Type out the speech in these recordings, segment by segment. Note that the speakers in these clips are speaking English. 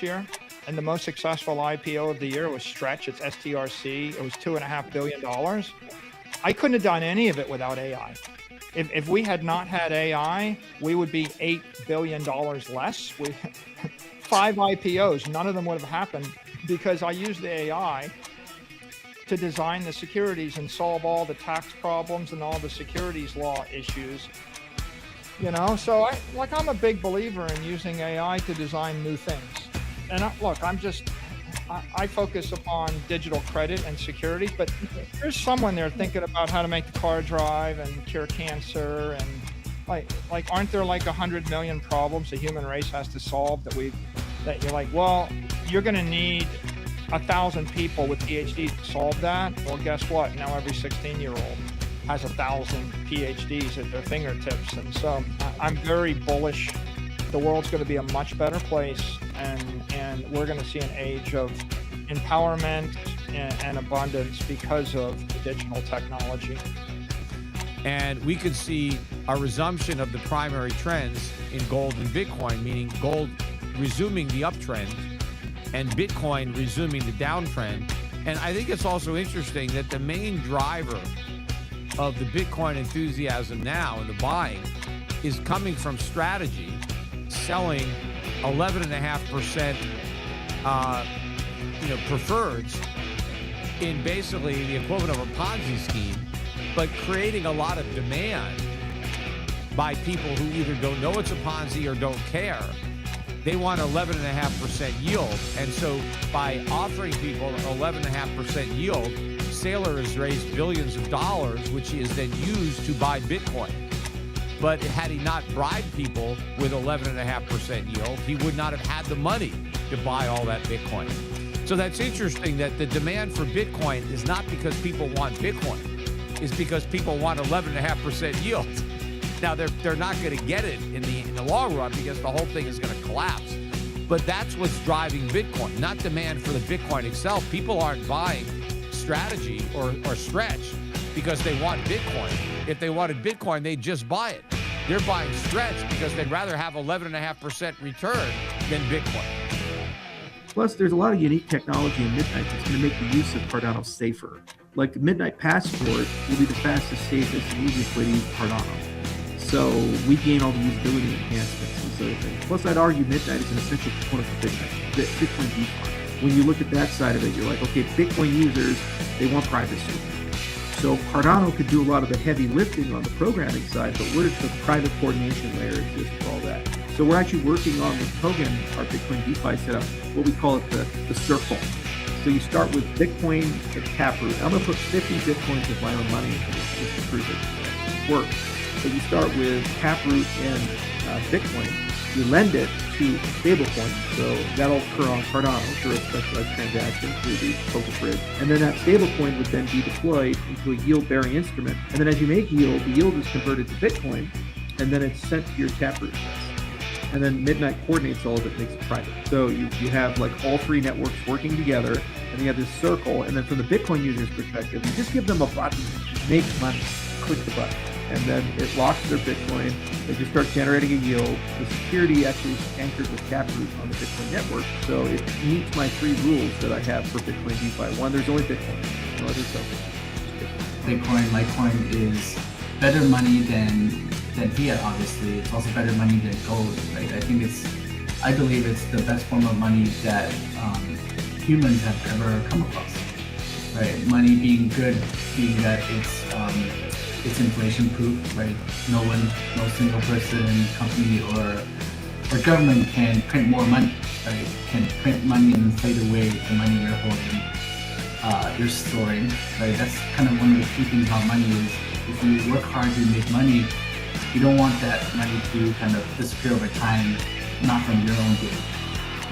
year, and the most successful IPO of the year was Stretch. It's STRC. It was $2.5 billion. I couldn't have done any of it without AI. If we had not had AI, we would be $8 billion less. 5 IPOs, none of them would have happened because I used the AI to design the securities and solve all the tax problems and all the securities law issues. So I'm a big believer in using AI to design new things. And I focus upon digital credit and security, but there's someone there thinking about how to make the car drive and cure cancer and aren't there 100 million problems the human race has to solve that you're like, well, you're going to need 1,000 people with PhDs to solve that. Well, guess what? Now every 16-year-old has 1,000 PhDs at their fingertips. And so I'm very bullish. The world's going to be a much better place, and we're going to see an age of empowerment and abundance because of the digital technology. And we could see a resumption of the primary trends in gold and Bitcoin, meaning gold resuming the uptrend and Bitcoin resuming the downtrend. And I think it's also interesting that the main driver of the Bitcoin enthusiasm now and the buying is coming from strategy, selling 11.5% preferreds in basically the equivalent of a Ponzi scheme, but creating a lot of demand by people who either don't know it's a Ponzi or don't care. They want 11.5% yield. And so by offering people 11.5% yield, Saylor has raised billions of dollars, which he has then used to buy Bitcoin. But had he not bribed people with 11.5% yield, he would not have had the money to buy all that Bitcoin. So that's interesting that the demand for Bitcoin is not because people want Bitcoin. It's because people want 11.5% yield. Now, they're not going to get it in the long run because the whole thing is going to collapse. But that's what's driving Bitcoin, not demand for the Bitcoin itself. People aren't buying strategy or Stretch because they want Bitcoin. If they wanted Bitcoin, they'd just buy it. They're buying Stretch because they'd rather have 11.5% return than Bitcoin. Plus, there's a lot of unique technology in Midnight that's going to make the use of Cardano safer. Like the Midnight Passport will be the fastest, safest, and easiest way to use Cardano. So we gain all the usability enhancements and sort of things. Plus, I'd argue Midnight is an essential component for Bitcoin DeFi. When you look at that side of it, you're like, okay, Bitcoin users, they want privacy. So Cardano could do a lot of the heavy lifting on the programming side, but where does the private coordination layer exist for all that? So we're actually working on with Kogan, our Bitcoin DeFi setup, what we call it the circle. So you start with Bitcoin at Taproot. I'm going to put 50 Bitcoins of my own money into this just to prove it works. So you start with Taproot and Bitcoin. You lend it to a stablecoin. So that'll occur on Cardano through a specialized transaction through the Poker Bridge. And then that stablecoin would then be deployed into a yield-bearing instrument. And then as you make yield, the yield is converted to Bitcoin, and then it's sent to your Taproot address. And then Midnight coordinates all of it, makes it private. So you have like all three networks working together, and you have this circle. And then from the Bitcoin user's perspective, you just give them a button, make money, click the button. And then it locks their Bitcoin. They just start generating a yield. The security actually is anchored with Taproot on the Bitcoin network. So it meets my 3 rules that I have for Bitcoin DeFi. 1, there's only Bitcoin, no other tokens. Bitcoin, Litecoin is better money than fiat, obviously. It's also better money than gold, right? I believe it's the best form of money that humans have ever come across, right? Money being good, being that it's inflation proof, right? No single person, company, or government can print more money, right? Can print money and inflate away the money you're holding, you're storing, right? That's kind of one of the key things about money is if you work hard to make money, you don't want that money to kind of disappear over time, not from your own gain,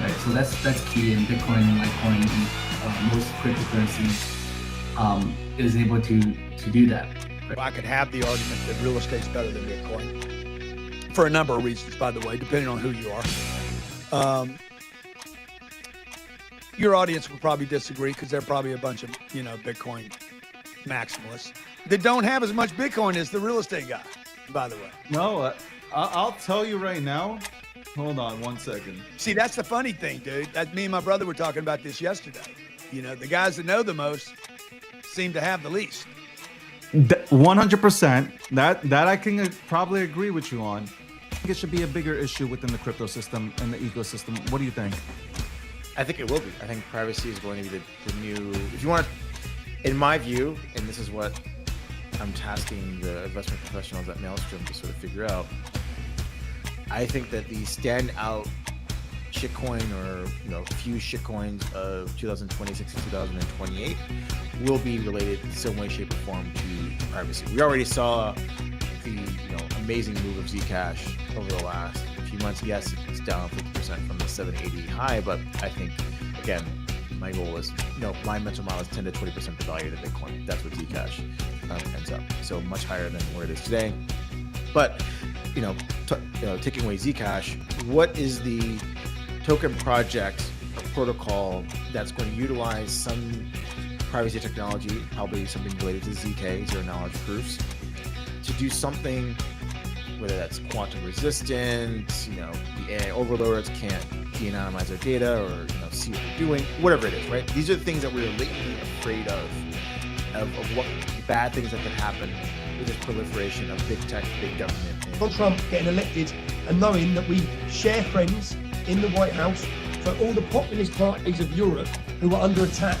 right? So that's key in Bitcoin and Litecoin and most cryptocurrencies is able to do that. Right? I could have the argument that real estate's better than Bitcoin for a number of reasons, by the way, depending on who you are. Your audience will probably disagree because they're probably a bunch of, Bitcoin maximalists that don't have as much Bitcoin as the real estate guy, by the way. No, I'll tell you right now, Hold on 1 second. See, that's the funny thing, dude. That me and my brother were talking about this yesterday. You know, the guys that know the most seem to have the least. 100%. That I can probably agree with you on. I think it should be a bigger issue within the crypto system and the ecosystem. What do you think? I think it will be. I think privacy is going to be the new. If you want, in my view, and this is what I'm tasking the investment professionals at Maelstrom to sort of figure out. I think that the standout shitcoin or few shitcoins of 2026 and 2028 will be related in some way, shape, or form to privacy. We already saw the amazing move of Zcash over the last few months. Yes, it's down 50% from the 780 high, but I think again, my goal is my mental model is 10 to 20% the value of the Bitcoin. That's what Zcash ends up. So much higher than where it is today. But taking away Zcash, what is the token project or protocol that's going to utilize some privacy technology, probably something related to ZK, zero knowledge proofs, to do something, whether that's quantum resistant, the AI overlords can't de-anonymize their data or see what they're doing, whatever it is, right? These are the things that we're latently afraid of what bad things that could happen with this proliferation of big tech, big government. Donald Trump getting elected and knowing that we share friends in the White House for all the populist parties of Europe who are under attack.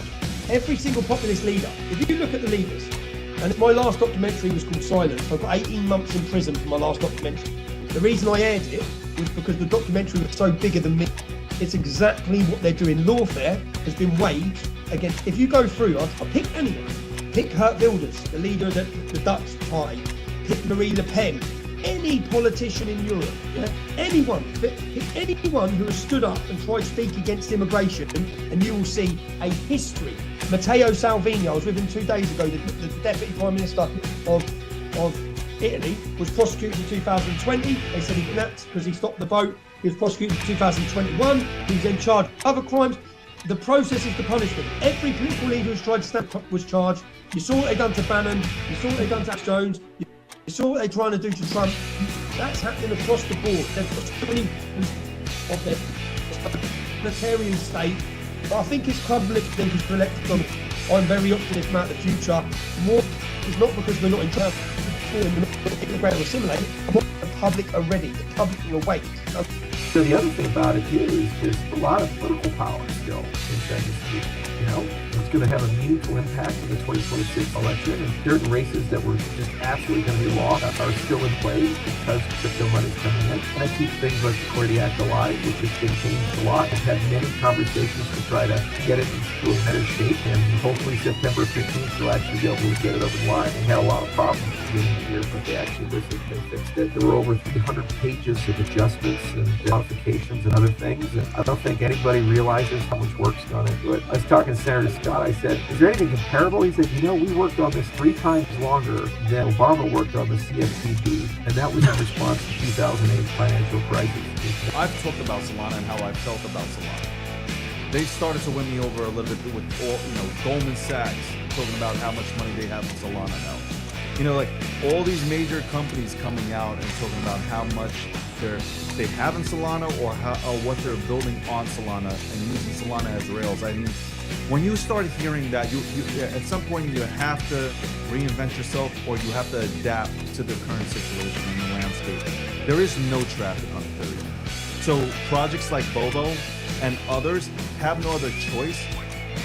Every single populist leader, if you look at the leaders, and my last documentary was called Silence. I got 18 months in prison for my last documentary. The reason I aired it was because the documentary was so bigger than me. It's exactly what they're doing. Lawfare has been waged against, if you go through, I'll pick anyone. Pick Geert Wilders, the leader of the Dutch party. Pick Marie Le Pen. Any politician in Europe, anyone who has stood up and tried to speak against immigration, and you will see a history. Matteo Salvini, I was with him 2 days ago, the Deputy Prime Minister of Italy, was prosecuted in 2020. They said he napped because he stopped the vote. He was prosecuted in 2021. He was then charged with other crimes. The process is the punishment. Every political leader who's tried to stand up was charged. You saw what they done to Bannon. You saw what they done to Alex Jones. You saw what they're trying to do to Trump. That's happening across the board. They've got so many of their totalitarian state. But I think it's crumbling. I think it's elected Donald. I'm very optimistic about the future. More is not because we're not in trouble. We're not going to assimilate. The public are ready. The public will wait. So the other thing about it is just a lot of political power still in China. It's going to have a meaningful impact on the 2026 election, and certain races that were just absolutely going to be lost are still in place because crypto money's coming in. And I keep things like the Security Act alive, which has been changed a lot. I've had many conversations to try to get it into a better shape, and hopefully September 15th we'll actually be able to get it over the line. They had a lot of problems at the beginning of the year, but they actually listened, they fixed it. There were over 300 pages of adjustments and modifications and other things, and I don't think anybody realizes how much work's gone into it. I was talking to Senator Scott. I said, is there anything comparable? He said, we worked on this 3 times longer than Obama worked on the CFPB, and that was in response to the 2008 financial crisis. I've talked about Solana and how I felt about Solana. They started to win me over a little bit with Goldman Sachs talking about how much money they have in Solana now. All these major companies coming out and talking about how much they have in Solana or what they're building on Solana and using Solana as rails. I mean, when you start hearing that, you at some point you have to reinvent yourself or you have to adapt to the current situation in the landscape. There is no traffic on Ethereum. So projects like Bobo and others have no other choice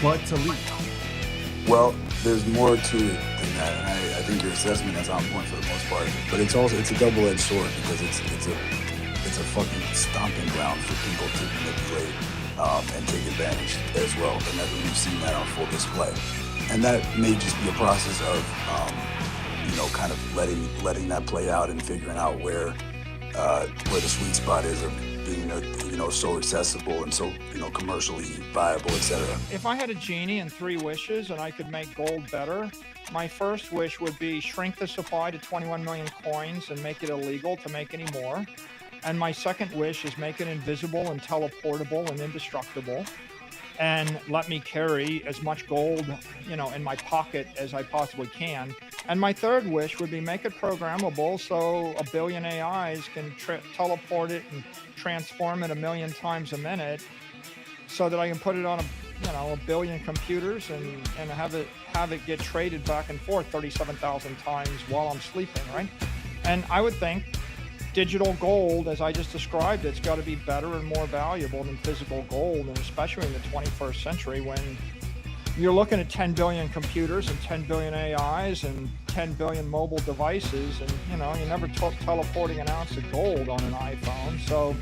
but to leave. Well, there's more to it than that, and I think your assessment is on point for the most part. But it's a double-edged sword because it's a fucking stomping ground for people to manipulate and take advantage as well. And we've seen that on full display. And that may just be a process of kind of letting that play out and figuring out where the sweet spot is of being so accessible and so commercially viable, etc. If I had a genie and 3 wishes and I could make gold better, my first wish would be shrink the supply to 21 million coins and make it illegal to make any more. And my second wish is make it invisible and teleportable and indestructible, and let me carry as much gold, in my pocket as I possibly can, And my third wish would be make it programmable so a billion AIs can teleport it and transform it 1,000,000 times a minute, so that I can put it on a billion computers and have it get traded back and forth 37,000 times while I'm sleeping, right? And I would think digital gold, as I just described, it's got to be better and more valuable than physical gold, and especially in the 21st century when you're looking at 10 billion computers and 10 billion AIs and 10 billion mobile devices, and you're never teleporting an ounce of gold on an iPhone. So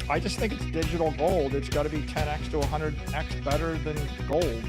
I just think it's digital gold. It's got to be 10x to 100x better than gold.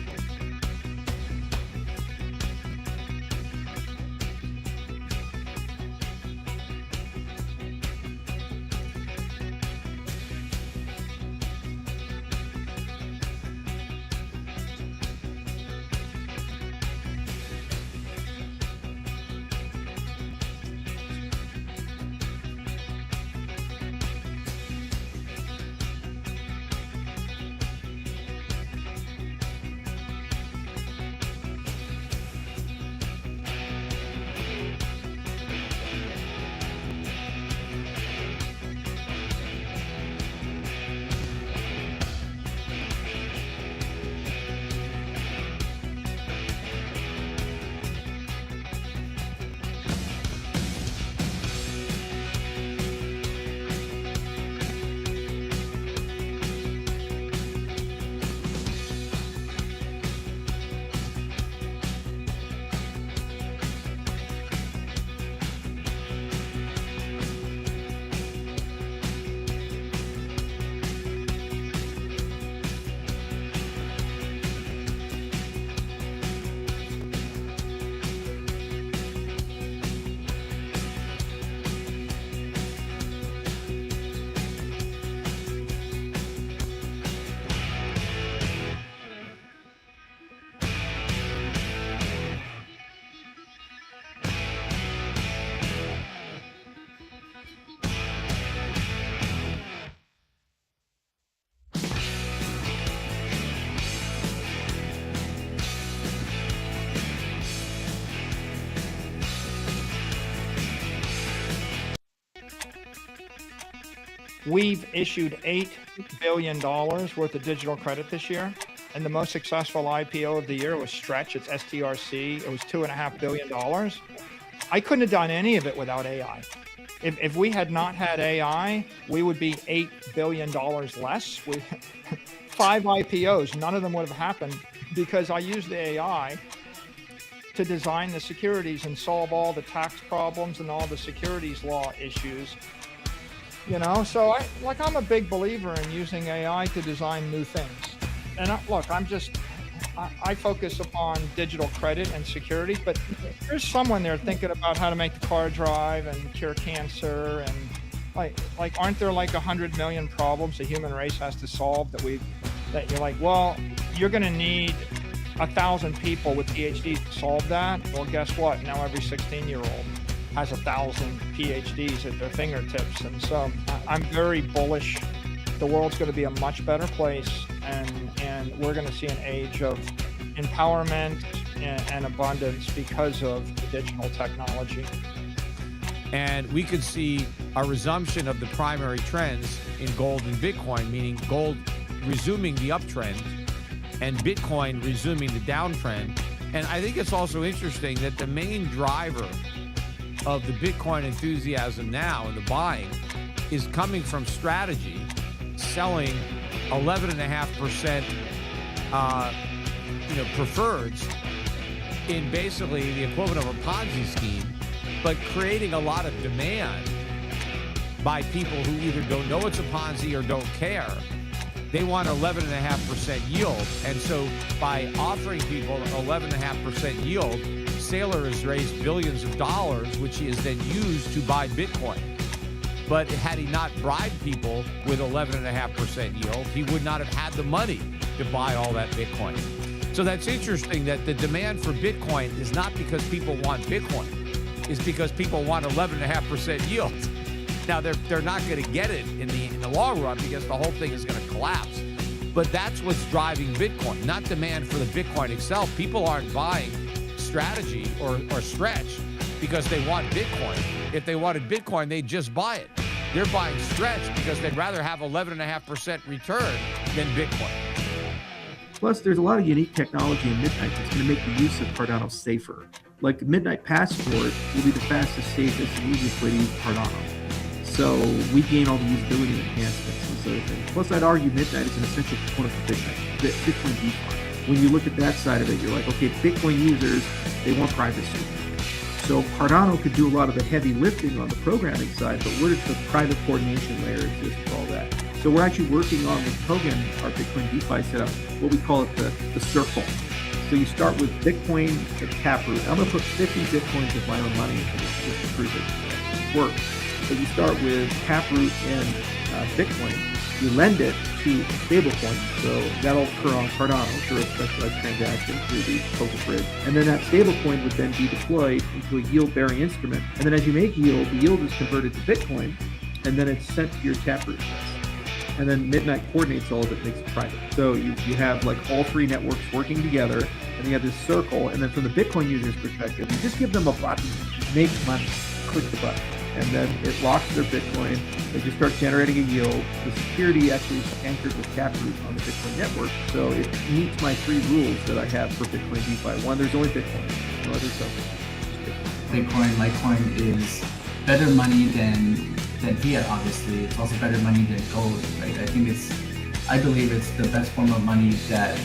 We've issued $8 billion worth of digital credit this year. And the most successful IPO of the year was Stretch. It's STRC. It was $2.5 billion. I couldn't have done any of it without AI. If we had not had AI, we would be $8 billion less. 5 IPOs, none of them would have happened because I used the AI to design the securities and solve all the tax problems and all the securities law issues. So I'm a big believer in using AI to design new things. And I focus upon digital credit and security, but there's someone there thinking about how to make the car drive and cure cancer, and aren't there 100 million problems the human race has to solve that you're like, well, you're going to need 1,000 people with PhDs to solve that. Well, guess what? Now every 16-year-old has 1,000 PhDs at their fingertips. And so I'm very bullish. The world's going to be a much better place, and we're going to see an age of empowerment and abundance because of the digital technology. And we could see a resumption of the primary trends in gold and Bitcoin, meaning gold resuming the uptrend and Bitcoin resuming the downtrend. And I think it's also interesting that the main driver of the Bitcoin enthusiasm now and the buying is coming from strategy, selling 11.5% preferreds in basically the equivalent of a Ponzi scheme, but creating a lot of demand by people who either don't know it's a Ponzi or don't care. They want 11.5% yield. And so by offering people an 11.5% yield, Saylor has raised billions of dollars, which he has then used to buy Bitcoin. But had he not bribed people with 11.5% yield, he would not have had the money to buy all that Bitcoin. So that's interesting that the demand for Bitcoin is not because people want Bitcoin. It's because people want 11.5% yield. Now, they're not going to get it in the long run because the whole thing is going to collapse. But that's what's driving Bitcoin, not demand for the Bitcoin itself. People aren't buying strategy or Stretch because they want Bitcoin. If they wanted Bitcoin, they'd just buy it. They're buying Stretch because they'd rather have 11.5% return than Bitcoin. Plus, there's a lot of unique technology in Midnight that's going to make the use of Cardano safer. Like Midnight Passport will be the fastest, safest, and easiest way to use Cardano. So we gain all the usability enhancements and sort of things. Plus, I'd argue Midnight is an essential component for Bitcoin DeFi. When you look at that side of it, you're like, okay, Bitcoin users, they want privacy. So Cardano could do a lot of the heavy lifting on the programming side, but where does the private coordination layer exist for all that? So we're actually working on with program our Bitcoin DeFi setup, what we call it the circle. So you start with Bitcoin at Taproot. I'm going to put 50 Bitcoins of my own money into this just to prove it works. So you start with Taproot and Bitcoin. You lend it to stablecoin. So that'll occur on Cardano through a specialized transaction through the Poker Bridge. And then that stablecoin would then be deployed into a yield-bearing instrument. And then as you make yield, the yield is converted to Bitcoin, and then it's sent to your Taproot address. And then Midnight coordinates all of it, makes it private. So you have like all three networks working together, and you have this circle. And then from the Bitcoin user's perspective, you just give them a button, make money, click the button. And then it locks their Bitcoin. They just start generating a yield. The security actually is anchored with Taproot on the Bitcoin network. So it meets my three rules that I have for Bitcoin DeFi. One, there's only Bitcoin, no other stuff. Bitcoin, Litecoin is better money than fiat. Obviously, it's also better money than gold, right? I believe it's the best form of money that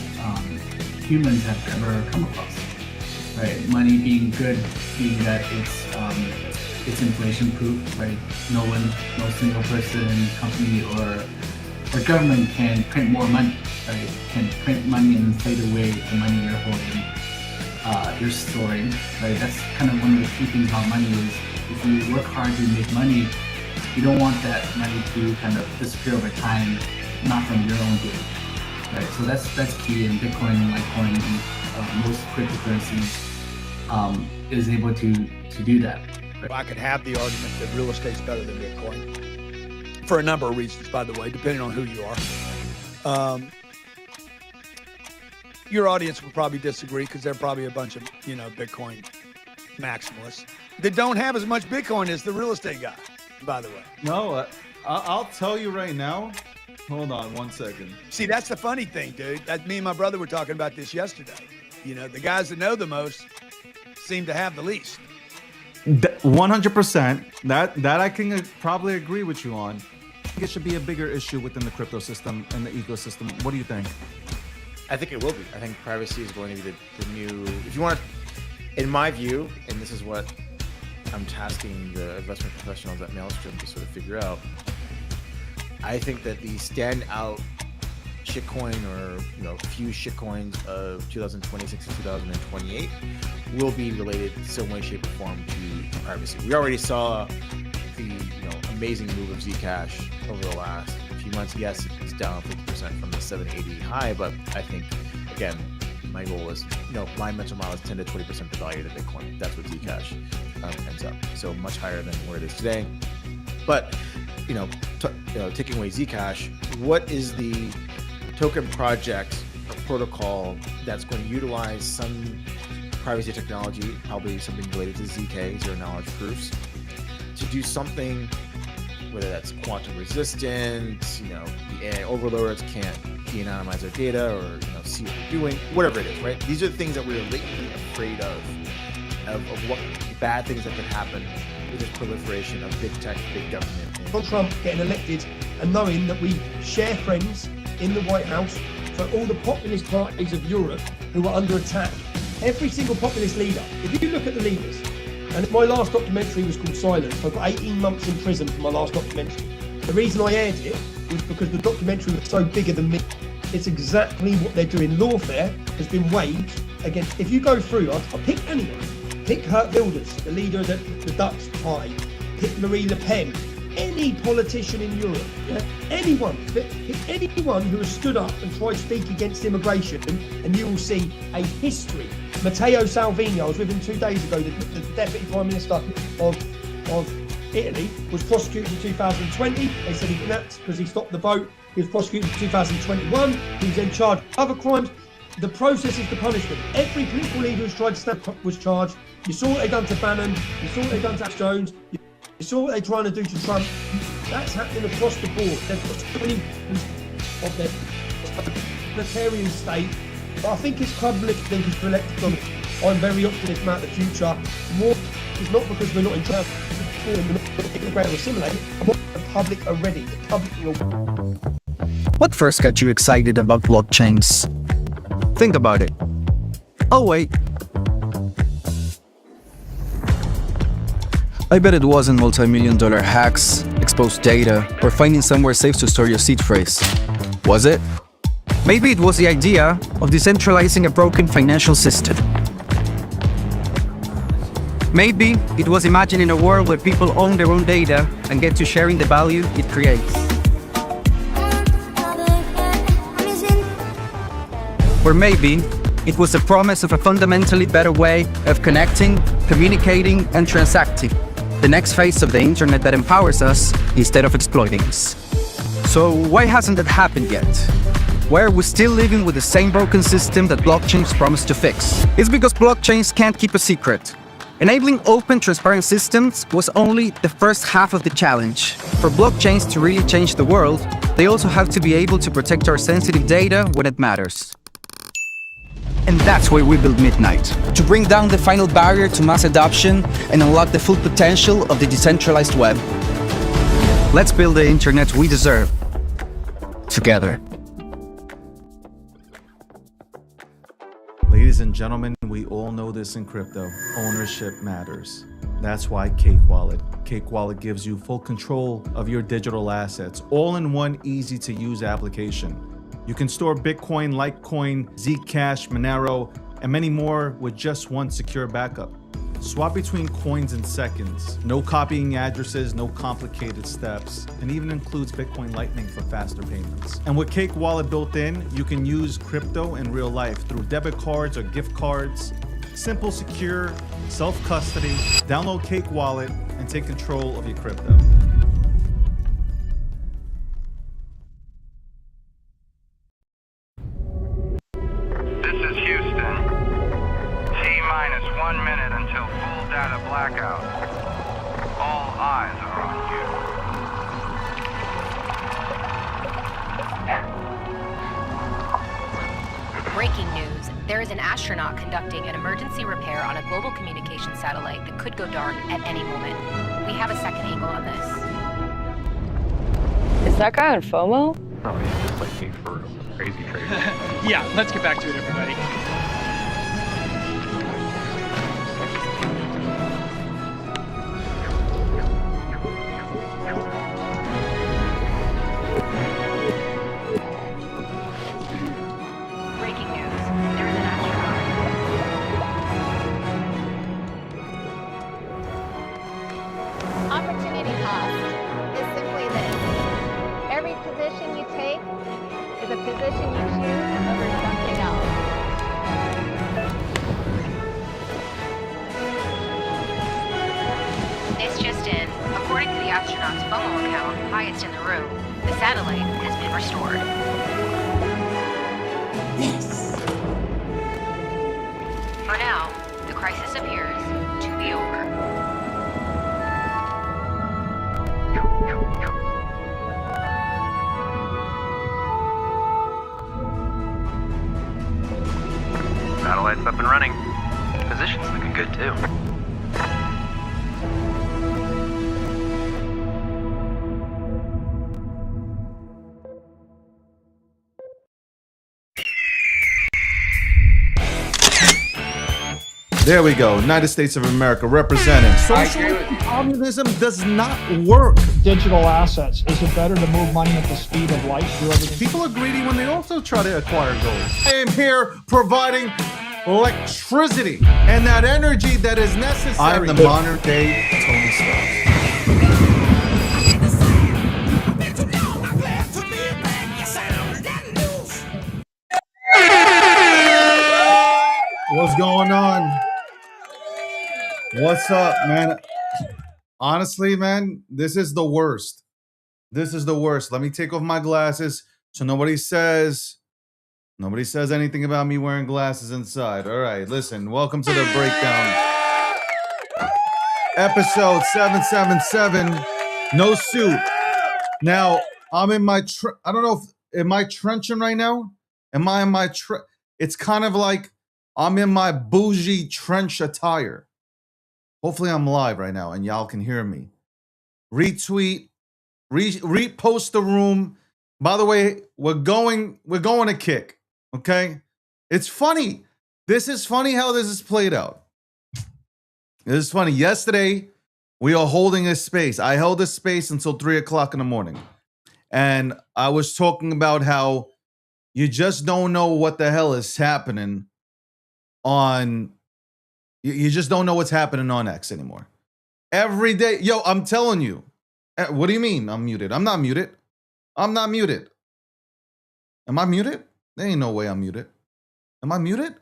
humans have ever come across, right? Money being good, being that it's inflation proof, right? No single person, company, or government can print more money, right? Can print money and inflate away the money you're holding, you're storing, right? That's kind of one of the key things about money is if you work hard to make money, you don't want that money to kind of disappear over time, not from your own doing, right? So that's key. And Bitcoin, Litecoin, and most cryptocurrencies is able to do that. Right? I could have the argument that real estate's better than Bitcoin for a number of reasons, by the way, depending on who you are. Your audience will probably disagree because they're probably a bunch of, Bitcoin maximalists that don't have as much Bitcoin as the real estate guy, by the way. No, I'll tell you right now. Hold on 1 second. See, that's the funny thing, dude. Me and my brother were talking about this yesterday. The guys that know the most seem to have the least. 100%. That I can probably agree with you on. I think it should be a bigger issue within the crypto system and the ecosystem. What do you think? I think it will be. I think privacy is going to be the new. If you want to, in my view, and this is what I'm tasking the investment professionals at Maelstrom to sort of figure out. I think that the standout shitcoin or few shitcoins of 2026 and 2028 will be related in some way, shape, or form to privacy. We already saw the amazing move of Zcash over the last few months. Yes, it's down 50% from the 780 high, but I think again, my goal is my mental model is 10 to 20% the value of Bitcoin. That's what Zcash ends up. So much higher than where it is today. But taking away Zcash, what is the token project or protocol that's going to utilize some privacy technology, probably something related to ZK, zero knowledge proofs, to do something, whether that's quantum resistant, the AI overlords can't de-anonymize their data or see what you're doing, whatever it is, right? These are the things that we're latently afraid of what bad things that could happen with this proliferation of big tech, big government. Donald Trump getting elected and knowing that we share friends in the White House for all the populist parties of Europe who are under attack. Every single populist leader, if you look at the leaders, and my last documentary was called Silence. I got 18 months in prison for my last documentary. The reason I aired it was because the documentary was so bigger than me. It's exactly what they're doing. Lawfare has been waged against, if you go through, I'll pick anyone. Pick Geert Wilders, the leader of the Dutch party. Pick Marie Le Pen. Any politician in Europe, anyone who has stood up and tried to speak against immigration, and you will see a history. Matteo Salvini, I was with him 2 days ago, the Deputy Prime Minister of Italy, was prosecuted in 2020. They said he snapped because he stopped the vote. He was prosecuted in 2021. He was in charge of other crimes. the process is the punishment. Every political leader who's tried to stand up was charged. You saw what they done to Bannon. You saw what they done to Alex Jones. You saw what they're trying to do to Trump. That's happening across the board. They've got so many of their totalitarian state. But I think it's troubling to elect them. I'm very optimistic about the future. More is not because we're not in charge. We're not getting the ground to assimilate. The public are ready. The public will. What first got you excited about blockchains? Think about it. Oh wait. I bet it wasn't multi-million-dollar hacks, exposed data, or finding somewhere safe to store your seed phrase. Was it? Maybe it was the idea of decentralizing a broken financial system. Maybe it was imagining a world where people own their own data and get to sharing the value it creates. Or maybe it was the promise of a fundamentally better way of connecting, communicating, and transacting. The next phase of the internet that empowers us instead of exploiting us. So why hasn't that happened yet? Why are we still living with the same broken system that blockchains promise to fix? It's because blockchains can't keep a secret. Enabling open, transparent systems was only the first half of the challenge. For blockchains to really change the world, they also have to be able to protect our sensitive data when it matters. And that's why we built Midnight, to bring down the final barrier to mass adoption and unlock the full potential of the decentralized web. Let's build the internet we deserve, together. Ladies and gentlemen, we all know this in crypto. Ownership matters. That's why Cake Wallet. Cake Wallet gives you full control of your digital assets, all in one easy-to-use application. You can store Bitcoin, Litecoin, Zcash, Monero, and many more with just one secure backup. Swap between coins in seconds. No copying addresses, no complicated steps, and even includes Bitcoin Lightning for faster payments. And with Cake Wallet built in, you can use crypto in real life through debit cards or gift cards. Simple, secure, self-custody. Download Cake Wallet and take control of your crypto. This is Houston. T-minus 1 minute until full data blackout. All eyes are on you. Breaking news. There is an astronaut conducting an emergency repair on a global communication satellite that could go dark at any moment. We have a second angle on this. Is that guy on FOMO? Oh, he's just like me for crazy traders. Yeah, let's get back to it, everybody. Breaking news. There is an astronaut. Opportunity cost is simply this. Every position you take is a position you choose over something else. This just in. According to the astronaut's FOMO account, highest in the room, the satellite has been restored. Yes. For now, the crisis appears to be over. Satellite's up and running. Position's looking good too. There we go. United States of America representing. Socialism, communism does not work. Digital assets. Is it better to move money at the speed of light? Do everything? People are greedy when they also try to acquire gold. I am here providing electricity and that energy that is necessary. I'm the modern day Tony Stark. What's going on? What's up, man? Honestly, man, this is the worst. This is the worst. Let me take off my glasses so nobody says Nobody says anything about me wearing glasses inside. All right, listen. Welcome to the breakdown. Episode 777. No suit. Now, I'm in my I don't know if am I trenching right now? Am I in my it's kind of like I'm in my bougie trench attire. Hopefully I'm live right now and y'all can hear me. Retweet, repost the room. By the way, we're going to kick. Okay? It's funny. This is funny how this is played out. It is funny. Yesterday, we are holding a space. I held a space until 3 o'clock in the morning. And I was talking about how you just don't know what the hell is happening on... You just don't know what's happening on X anymore. Every day. Yo, I'm telling you. What do you mean I'm muted? I'm not muted. I'm not muted. Am I muted? There ain't no way I'm muted. Am I muted?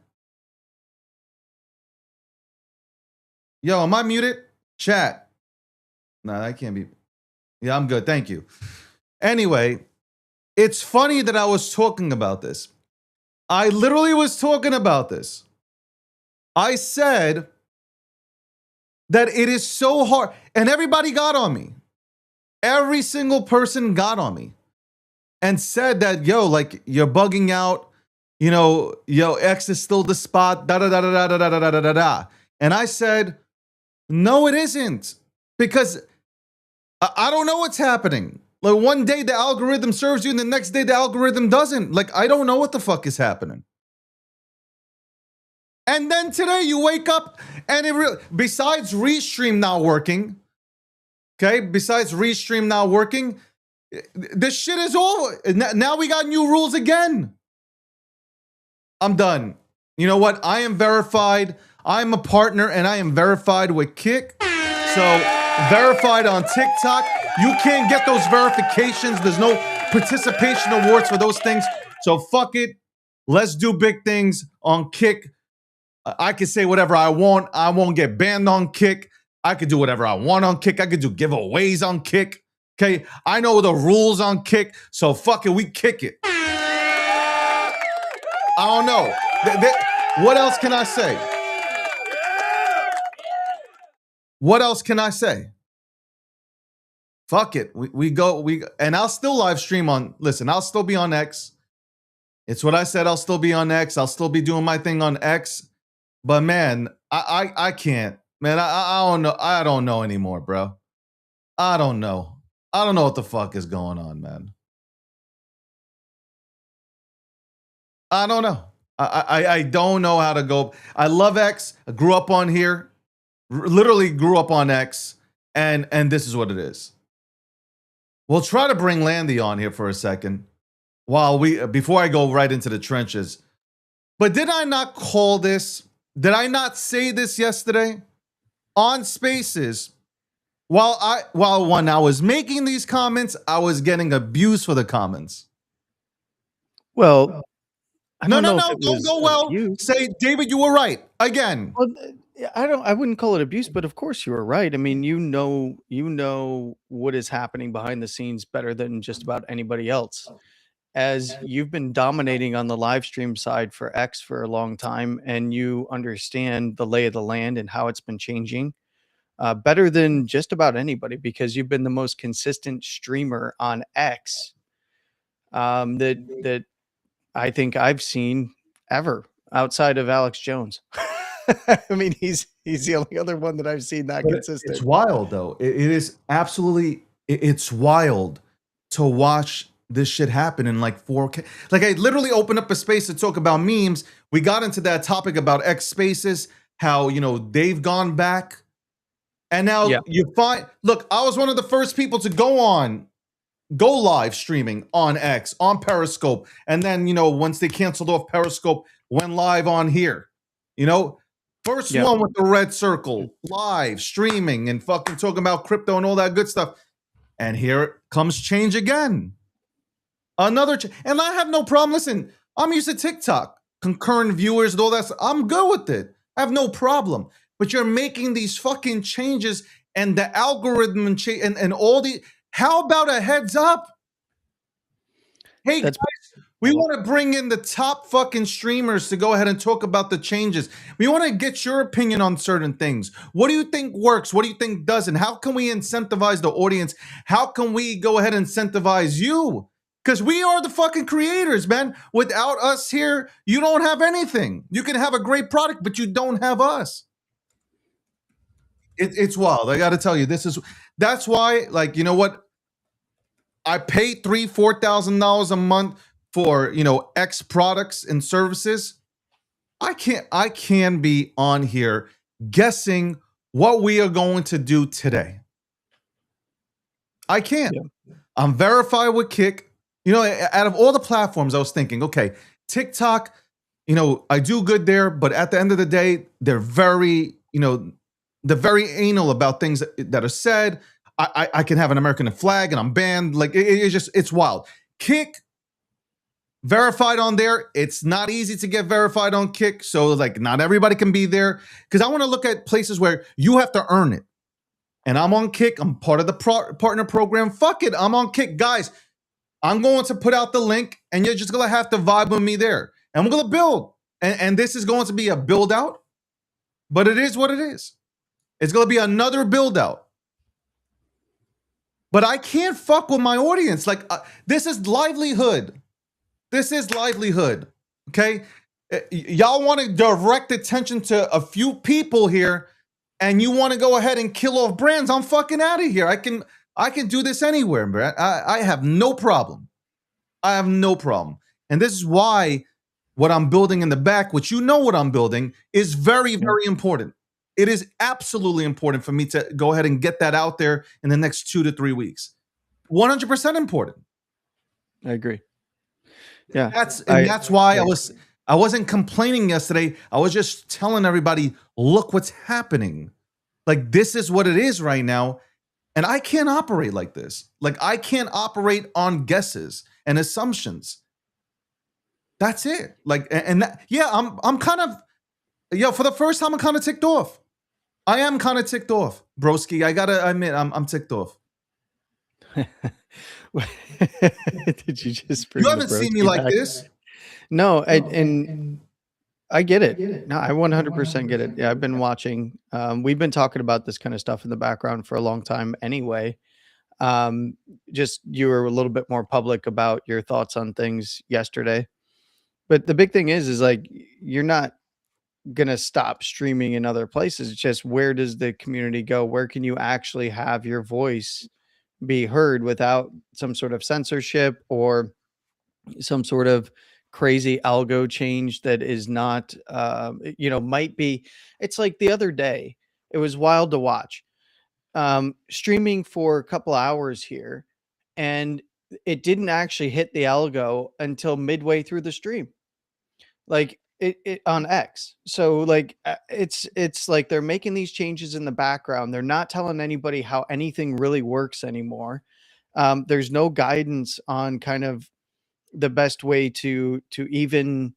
Yo, am I muted? Chat. No, that can't be. Yeah, I'm good. Thank you. Anyway, it's funny that I was talking about this. I literally was talking about this. I said that it is so hard, and everybody got on me. Every single person got on me and said that, yo, like, you're bugging out, you know, yo, X is still the spot, da da da da da da da da da da. And I said, no, it isn't, because I don't know what's happening. Like, one day the algorithm serves you, and the next day the algorithm doesn't. Like, I don't know what the fuck is happening. And then today you wake up and besides Restream not working, okay, besides Restream not working, this shit is over. Now we got new rules again. I'm done. You know what? I am verified. I'm a partner and I am verified with Kick. So verified on TikTok. You can't get those verifications. There's no participation awards for those things. So fuck it. Let's do big things on Kick. I can say whatever I want. I won't get banned on Kick. I could do whatever I want on Kick. I could do giveaways on Kick. Okay, I know the rules on Kick, so fuck it, we kick it. I don't know. What else can I say? What else can I say? Fuck it. We and I'll still live stream on, listen, I'll still be on X. It's what I said, I'll still be on X. I'll still be doing my thing on X. But man, I can't. Man, I don't know. I don't know anymore, bro. I don't know. I don't know what the fuck is going on, man. I don't know. I don't know how to go. I love X. I grew up on here. Literally grew up on X. And this is what it is. We'll try to bring Landy on here for a second. Before I go right into the trenches. But did I not call this? Did I not say this yesterday on Spaces? While I was making these comments, I was getting abused for the comments. Well, don't go well. Abuse. Say, David, you were right again. Well, I wouldn't call it abuse, but of course you were right. I mean, you know what is happening behind the scenes better than just about anybody else. As you've been dominating on the live stream side for X for a long time, and you understand the lay of the land and how it's been changing better than just about anybody, because you've been the most consistent streamer on X that I think I've seen ever outside of Alex Jones. I mean, he's the only other one that I've seen that consistent. It's wild, though. It is absolutely, it's wild to watch this shit happen in like 4K. Like, I literally opened up a space to talk about memes. We got into that topic about X Spaces, how, you know, they've gone back. And now you find, look, I was one of the first people to go live streaming on X, on Periscope. And then, you know, once they canceled off Periscope, went live on here. You know, first one with the red circle, live streaming and fucking talking about crypto and all that good stuff. And here it comes change again. Another, and I have no problem. Listen, I'm used to TikTok, concurrent viewers and all that stuff. I'm good with it. I have no problem. But you're making these fucking changes and the algorithm and all the, how about a heads up? Hey guys, We want to bring in the top fucking streamers to go ahead and talk about the changes. We want to get your opinion on certain things. What do you think works? What do you think doesn't? How can we incentivize the audience? How can we go ahead and incentivize you? Because we are the fucking creators, man. Without us here, you don't have anything. You can have a great product, but you don't have us. It's wild. I got to tell you, that's why, like, you know what? I pay $3,000-$4,000 a month for, you know, X products and services. I can be on here guessing what we are going to do today. I can't. Yeah. I'm verified with Kick. You know, out of all the platforms, I was thinking, okay, TikTok, you know, I do good there, but at the end of the day, they're very, you know, they're very anal about things that are said. I can have an American flag and I'm banned. Like, it's wild. Kick, verified on there. It's not easy to get verified on Kick. So, like, not everybody can be there. Because I want to look at places where you have to earn it. And I'm on Kick. I'm part of the partner program. Fuck it. I'm on Kick. Guys, I'm going to put out the link and you're just going to have to vibe with me there. And we're going to build. And this is going to be a build out. But it is what it is. It's going to be another build out. But I can't fuck with my audience. Like, this is livelihood. This is livelihood. Okay? Y'all want to direct attention to a few people here, and you want to go ahead and kill off brands. I'm fucking out of here. I can do this anywhere, man. I have no problem. I have no problem. And this is why what I'm building in the back, which you know what I'm building, is very, very important. It is absolutely important for me to go ahead and get that out there in the next 2 to 3 weeks. 100% important. I agree. Yeah. That's why I wasn't complaining yesterday. I was just telling everybody, look what's happening. Like, this is what it is right now. And I can't operate like this. Like, I can't operate on guesses and assumptions. That's it. Like, and that, yeah, I'm kind of, for the first time, I'm kind of ticked off. I am kind of ticked off, broski. I gotta admit, I'm ticked off. Did you just bring You haven't seen me like this? No, and I get it. No, I 100% get it. Yeah, I've been watching. We've been talking about this kind of stuff in the background for a long time anyway. Just you were a little bit more public about your thoughts on things yesterday. But the big thing is like, you're not gonna stop streaming in other places. It's just, where does the community go? Where can you actually have your voice be heard without some sort of censorship or some sort of crazy algo change that is not might be. It's like the other day, it was wild to watch, streaming for a couple hours here, and it didn't actually hit the algo until midway through the stream, like it on X. So like, it's like they're making these changes in the background. They're not telling anybody how anything really works anymore. There's no guidance on kind of the best way to even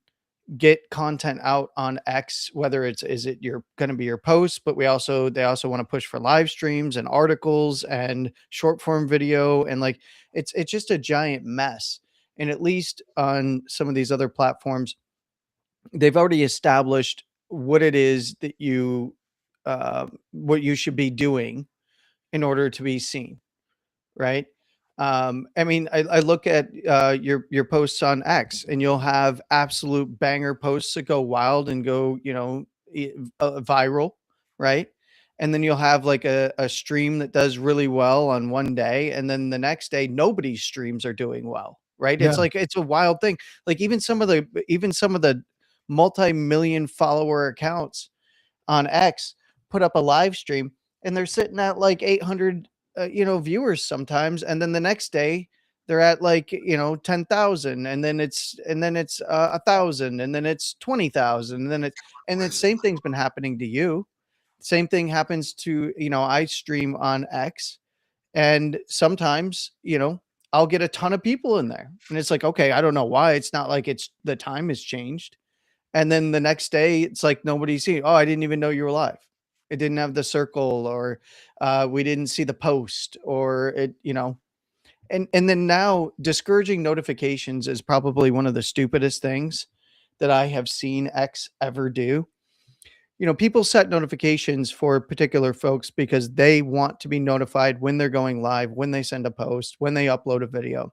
get content out on X, whether is it going to be your posts, but they also want to push for live streams and articles and short form video, and like it's just a giant mess. And at least on some of these other platforms, they've already established what it is that what you should be doing in order to be seen, right? I mean, I look at your posts on X, and you'll have absolute banger posts that go wild and go, viral, right? And then you'll have like a stream that does really well on one day, and then the next day nobody's streams are doing well, right? Yeah. It's like, it's a wild thing. Like even some of the multi-million follower accounts on X put up a live stream, and they're sitting at like 800 viewers sometimes, and then the next day they're at like 10,000, and then it's 1,000, and then it's 20,000, and then same thing's been happening to you. Same thing happens to I stream on X, and sometimes I'll get a ton of people in there, and it's like, okay, I don't know why. It's not like the time has changed. And then the next day it's like nobody's seen. Oh, I didn't even know you were live. It didn't have the circle, or we didn't see the post, or And then now discouraging notifications is probably one of the stupidest things that I have seen X ever do. You know, people set notifications for particular folks because they want to be notified when they're going live, when they send a post, when they upload a video.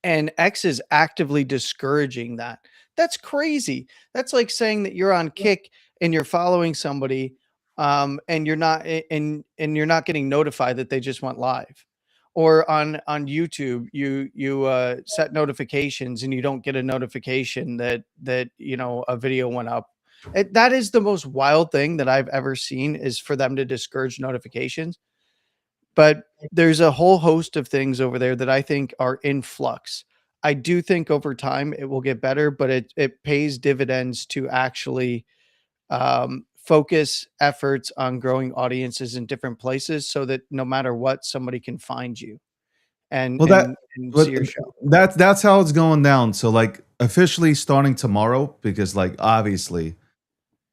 And X is actively discouraging that. That's crazy. That's like saying that you're on Kick and you're following somebody, and you're not and you're not getting notified that they just went live. Or on YouTube, you set notifications and you don't get a notification that you know a video went up. That is the most wild thing that I've ever seen, is for them to discourage notifications. But there's a whole host of things over there that I think are in flux. I do think over time it will get better, but it pays dividends to actually focus efforts on growing audiences in different places, so that no matter what, somebody can find you and Well, and but see your show. that's how it's going down. So like officially starting tomorrow, because like obviously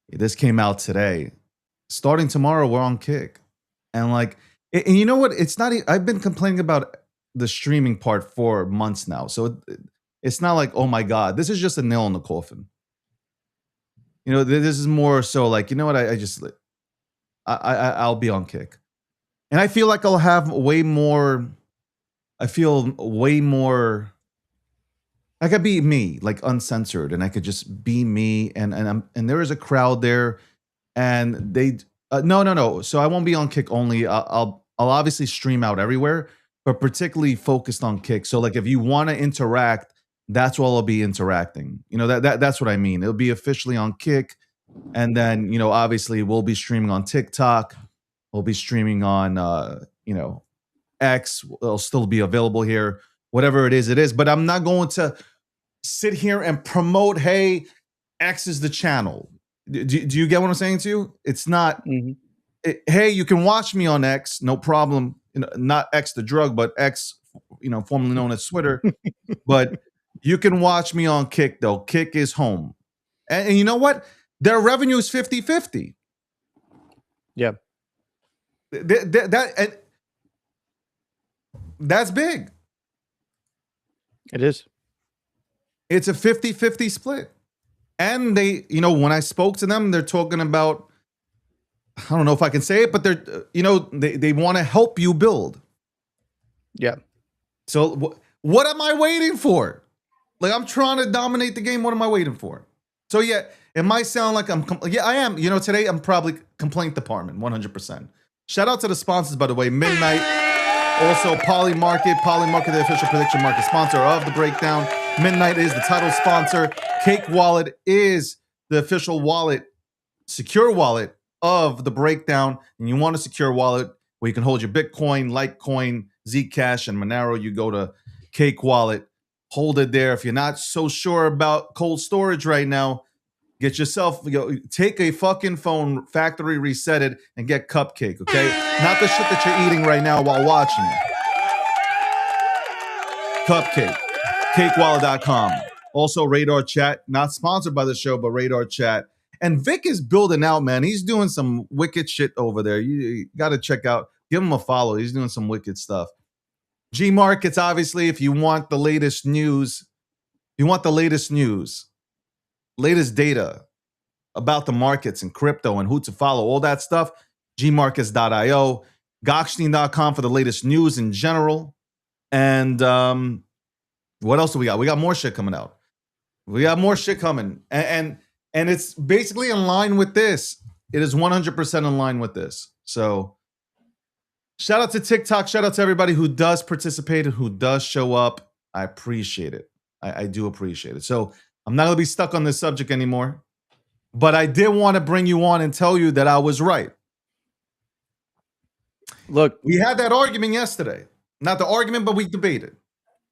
this came out today. Starting tomorrow, we're on Kick, and like, and you know what? It's not. I've been complaining about the streaming part for months now, so it's not like, oh my god, this is just a nail in the coffin. You know, this is more so like, you know what? I'll be on Kick, and I feel like I'll have way more. I feel way more. I could be me, like uncensored, and I could just be me, and there is a crowd there, and they no. So I won't be on Kick only. I'll obviously stream out everywhere, but particularly focused on Kick. So like if you want to interact, that's where I'll be interacting. You know, that's what I mean. It'll be officially on Kick, and then, you know, obviously we'll be streaming on TikTok. We'll be streaming on you know, X. It'll still be available here. Whatever it is. But I'm not going to sit here and promote, hey, X is the channel. Do you get what I'm saying to you? It's not, hey, you can watch me on X, no problem. You know, not X the drug, but X, you know, formerly known as Twitter. But you can watch me on Kick, though. Kick is home. And you know what? Their revenue is 50-50. Yeah. That's big. It is. It's a 50-50 split. And they, you know, when I spoke to them, they're talking about, I don't know if I can say it, but they're, you know, they want to help you build. Yeah. So what am I waiting for? Like, I'm trying to dominate the game. What am I waiting for? So yeah, it might sound like yeah, I am. You know, today I'm probably complaint department, 100%. Shout out to the sponsors, by the way. Midnight, also Polymarket, the official prediction market sponsor of the breakdown. Midnight is the title sponsor. Cake Wallet is the official wallet, secure wallet of the breakdown. And you want a secure wallet where you can hold your Bitcoin, Litecoin, Zcash, and Monero, you go to Cake Wallet. Hold it there. If you're not so sure about cold storage right now, get yourself, take a fucking phone, factory reset it, and get Cupcake, okay? Not the shit that you're eating right now while watching it. Cupcake. CakeWallet.com. Also, Radar Chat, not sponsored by the show, but Radar Chat. And Vic is building out, man. He's doing some wicked shit over there. You got to check out, give him a follow. He's doing some wicked stuff. G Markets, obviously, if you want the latest news, latest data about the markets and crypto and who to follow, all that stuff, gmarkets.io, Gokhshtein.com for the latest news in general. And what else do we got? We got more shit coming out. We got more shit coming. And it's basically in line with this. It is 100% in line with this. So shout out to TikTok. Shout out to everybody who does participate and who does show up. I appreciate it. I do appreciate it. So I'm not going to be stuck on this subject anymore. But I did want to bring you on and tell you that I was right. Look, we had that argument yesterday. Not the argument, but we debated.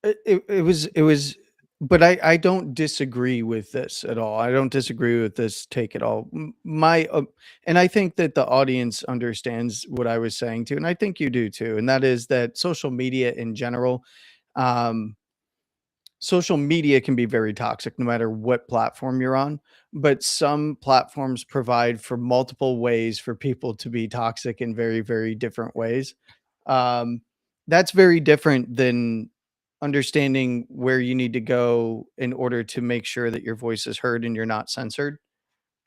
It was, but I don't disagree with this at all. I don't disagree with this take at all. And I think that the audience understands what I was saying too, and I think you do too. And that is that social media in general, social media can be very toxic no matter what platform you're on. But some platforms provide for multiple ways for people to be toxic in very, very different ways. that's very different than understanding where you need to go in order to make sure that your voice is heard and you're not censored.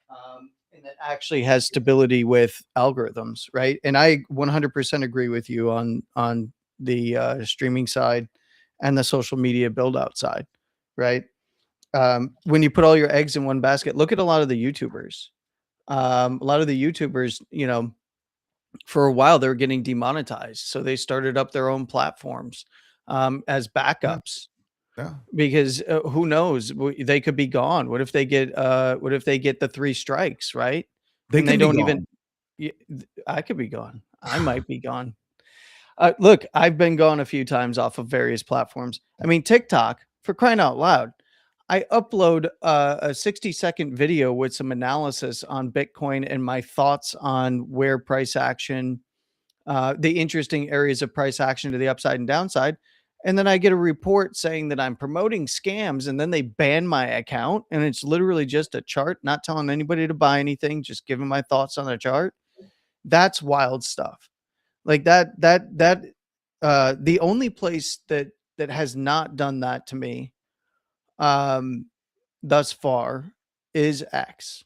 And that actually has stability with algorithms, right? And I 100% agree with you on the streaming side and the social media build out side, right? When you put all your eggs in one basket, look at a lot of the YouTubers. A lot of the YouTubers, you know, for a while they were getting demonetized, so they started up their own platforms as backups. Yeah. Because who knows? They could be gone. What if they get? What if they get the 3 strikes? Right? They And they can be don't gone. even. I could be gone. I might be gone. Look, I've been gone a few times off of various platforms. I mean, TikTok, for crying out loud. I upload a 60-second video with some analysis on Bitcoin and my thoughts on where price action, the interesting areas of price action to the upside and downside. And then I get a report saying that I'm promoting scams, and then they ban my account. And it's literally just a chart, not telling anybody to buy anything, just giving my thoughts on the chart. That's wild stuff. Like the only place that has not done that to me thus far is X.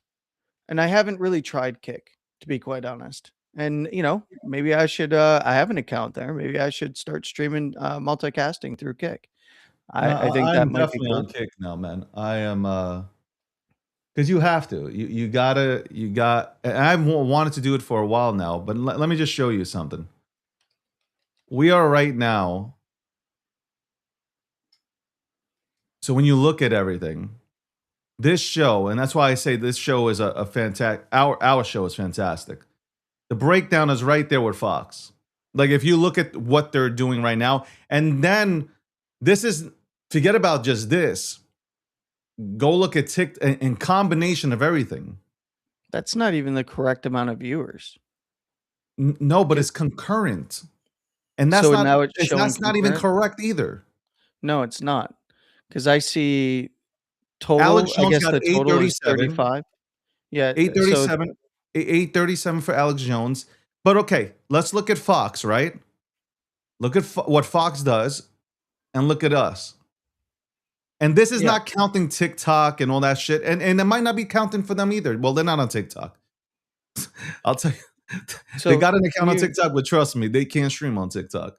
And I haven't really tried Kick, to be quite honest. And you know, maybe I should I have an account there. Maybe I should start streaming multicasting through Kick. I think that I'm might be definitely cool. on Kick now, man. I am because you have to. You gotta. And I've wanted to do it for a while now, but let me just show you something. We are right now. So when you look at everything, this show, and that's why I say this show is a fantastic. Our show is fantastic. The breakdown is right there with Fox. Like if you look at what they're doing right now, and then this is forget about just this. Go look at TikTok in combination of everything. That's not even the correct amount of viewers. No, but it's concurrent, and that's So not. now it's showing That's not even concurrent? correct either. No, it's not. Because I see total. Alex I Jones guess got the total is 837. 35. Yeah. So 837. 837 for Alex Jones. But okay, let's look at Fox, right? Look at what Fox does, and look at us. And this is Yeah. not counting TikTok and all that shit. And it might not be counting for them either. Well, they're not on TikTok. I'll tell you. So They got an account on you- TikTok, but trust me, they can't stream on TikTok.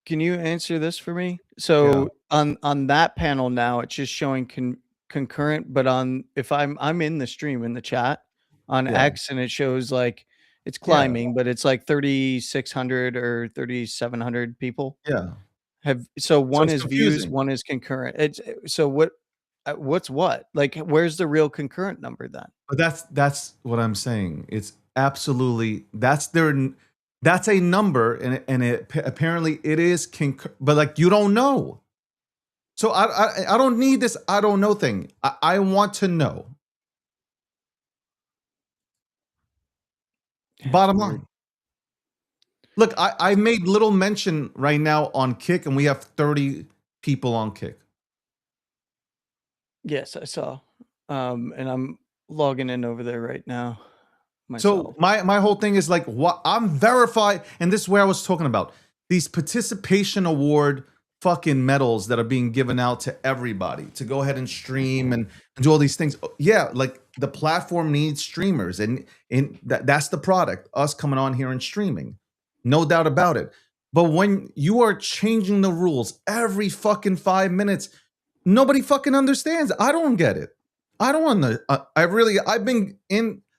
Can you answer this for me? So on that panel now, it's just showing concurrent, but on if I'm in the stream in the chat on Yeah. X, and it shows like it's climbing, but it's like 3,600 or 3,700 people. Yeah. So one it's is views, confusing. one is concurrent. It's so what's what? Like where's the real concurrent number then? But that's what I'm saying. It's absolutely that's a number, and it apparently it is but like you don't know. So I don't need this I don't know thing. I want to know. Bottom line. Look, I made little mention right now on Kick, and we have 30 people on Kick. Yes, I saw. And I'm logging in over there right now. Myself. So my whole thing is like what I'm verified, and this is where I was talking about these participation award fucking medals that are being given out to everybody to go ahead and stream and do all these things. Yeah, like the platform needs streamers, and that's the product, us coming on here and streaming. No doubt about it. But when you are changing the rules every fucking 5 minutes, nobody fucking understands. I don't get it. I don't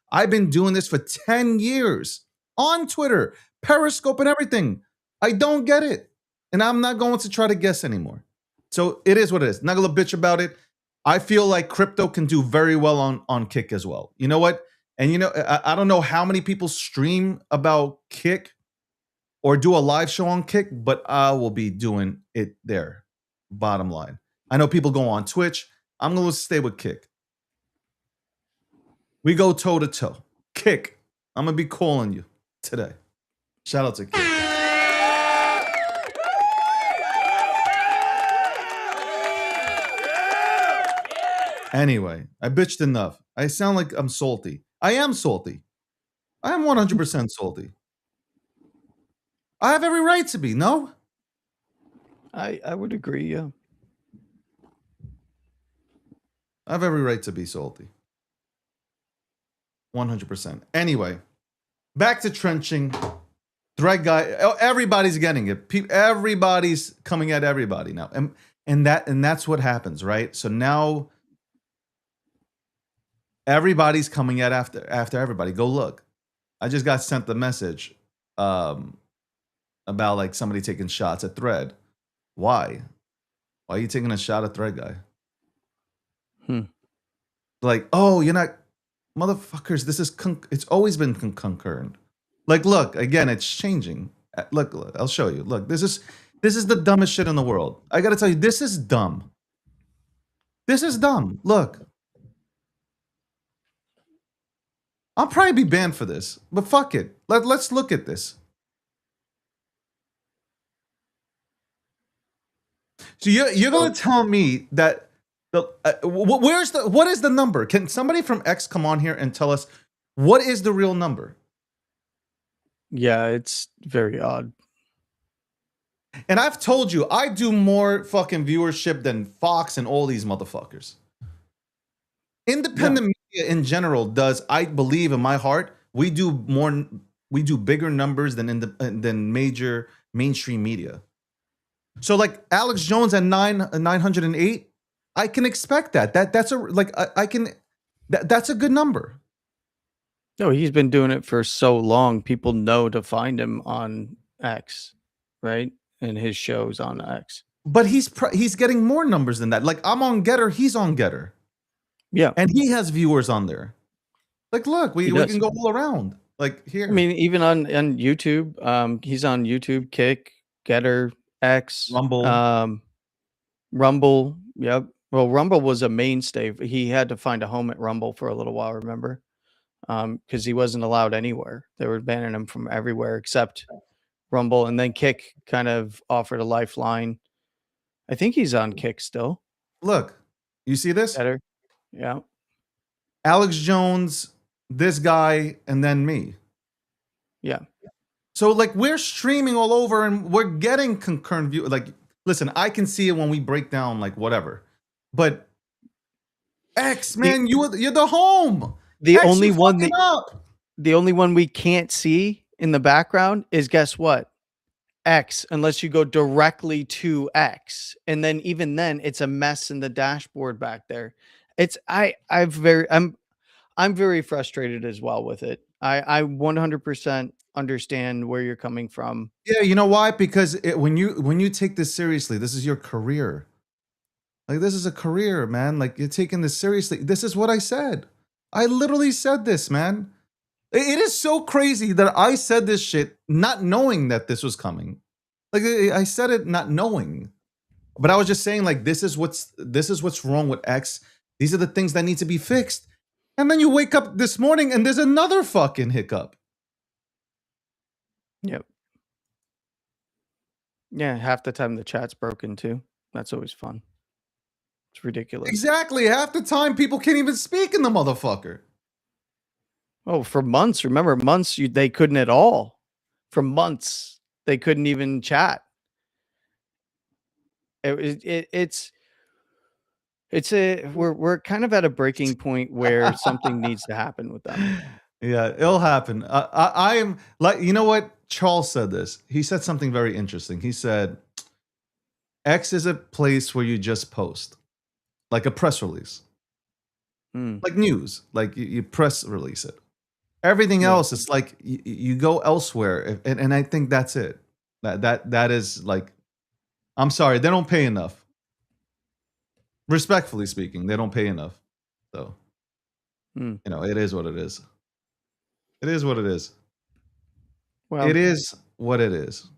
I've been doing this for 10 years on Twitter, Periscope, and everything. I don't get it. And I'm not going to try to guess anymore. So it is what it is. Not gonna bitch about it. I feel like crypto can do very well on Kick as well. You know what? And you know, I don't know how many people stream about Kick or do a live show on Kick, but I will be doing it there. Bottom line. I know people go on Twitch. I'm going to stay with Kick. We go toe to toe. Kick. I'm going to be calling you today. Shout out to Kick. Anyway, I bitched enough. I sound like I'm salty. I am salty. I am 100% salty. I have every right to be, no? I would agree. Yeah. I have every right to be salty. 100%. Anyway, back to trenching. Thread guy, everybody's getting it. Everybody's coming at everybody now, and that's what happens, right? So now everybody's coming at after everybody. Go look. I just got sent the message about like somebody taking shots at Thread. Why? Why are you taking a shot at Thread guy? Like, oh, you're not, motherfuckers. This is it's always been concurrent. Like, look, again, it's changing. Look, I'll show you. Look, this is the dumbest shit in the world. I gotta tell you, this is dumb. This is dumb. Look. I'll probably be banned for this, but fuck it. Let's look at this. So you're gonna tell me that what is the number? Can somebody from X come on here and tell us what is the real number? Yeah, it's very odd. And I've told you, I do more fucking viewership than Fox and all these motherfuckers. Independent media in general does, I believe in my heart, we do bigger numbers than major mainstream media. So like Alex Jones at 908, I can expect that. That's a good number. No, he's been doing it for so long. People know to find him on X, right? And his shows on X. But he's getting more numbers than that. Like I'm on Getter, he's on Getter. Yeah. And he has viewers on there. Like, look, we can go all around. Like here. I mean, even on YouTube, he's on YouTube, Kick, Getter, X, Rumble. Rumble. Yep. Well, Rumble was a mainstay. He had to find a home at Rumble for a little while, remember? Because he wasn't allowed anywhere. They were banning him from everywhere except Rumble. And then Kick kind of offered a lifeline. I think he's on Kick still. Look, you see this? Better. Yeah. Alex Jones, this guy, and then me. Yeah. So like we're streaming all over and we're getting concurrent view. Like, listen, I can see it when we break down like whatever. But X, man, you're the home. The X, only you one fucking up. the only one we can't see in the background is, guess what? X, unless you go directly to X. And then even then it's a mess in the dashboard back there. I'm very frustrated as well with it. I 100% understand where you're coming from. Yeah, you know why? Because when you take this seriously, this is your career. Like this is a career, man. Like you're taking this seriously. This is what I said. I literally said this, man. It is so crazy that I said this shit not knowing that this was coming. Like I said it not knowing. But I was just saying like this is what's wrong with X. These are the things that need to be fixed. And then you wake up this morning and there's another fucking hiccup. Yep. Yeah, half the time the chat's broken too. That's always fun. It's ridiculous. Exactly. Half the time people can't even speak in the motherfucker. Oh, for months. Remember, months they couldn't at all. For months, they couldn't even chat. We're kind of at a breaking point where something needs to happen with them. Yeah, it'll happen. I am like, you know what? Charles said this. He said something very interesting. He said, X is a place where you just post, like a press release, like news, like you press release it. Everything else, it's like you go elsewhere, and I think that's it. That is like, I'm sorry, they don't pay enough. Respectfully speaking, they don't pay enough. So, you know, it is what it is. It is what it is. Well, it is what it is.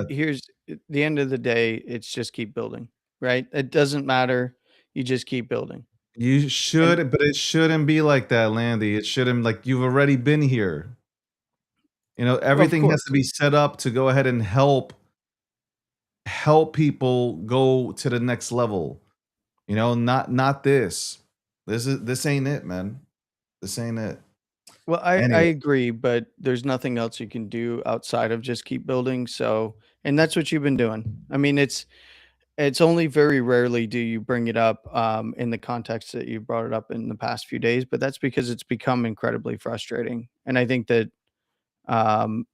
Here's the end of the day. It's just keep building, right? It doesn't matter. You just keep building. You should, but it shouldn't be like that, Landy. It shouldn't, like, you've already been here. You know, everything has to be set up to go ahead and help people go to the next level. You know, not this. This ain't it, man. This ain't it. Well, I Anyway. agree, but there's nothing else you can do outside of just keep building. So, and that's what you've been doing. I mean, it's only very rarely do you bring it up in the context that you brought it up in the past few days, but that's because it's become incredibly frustrating. And I think that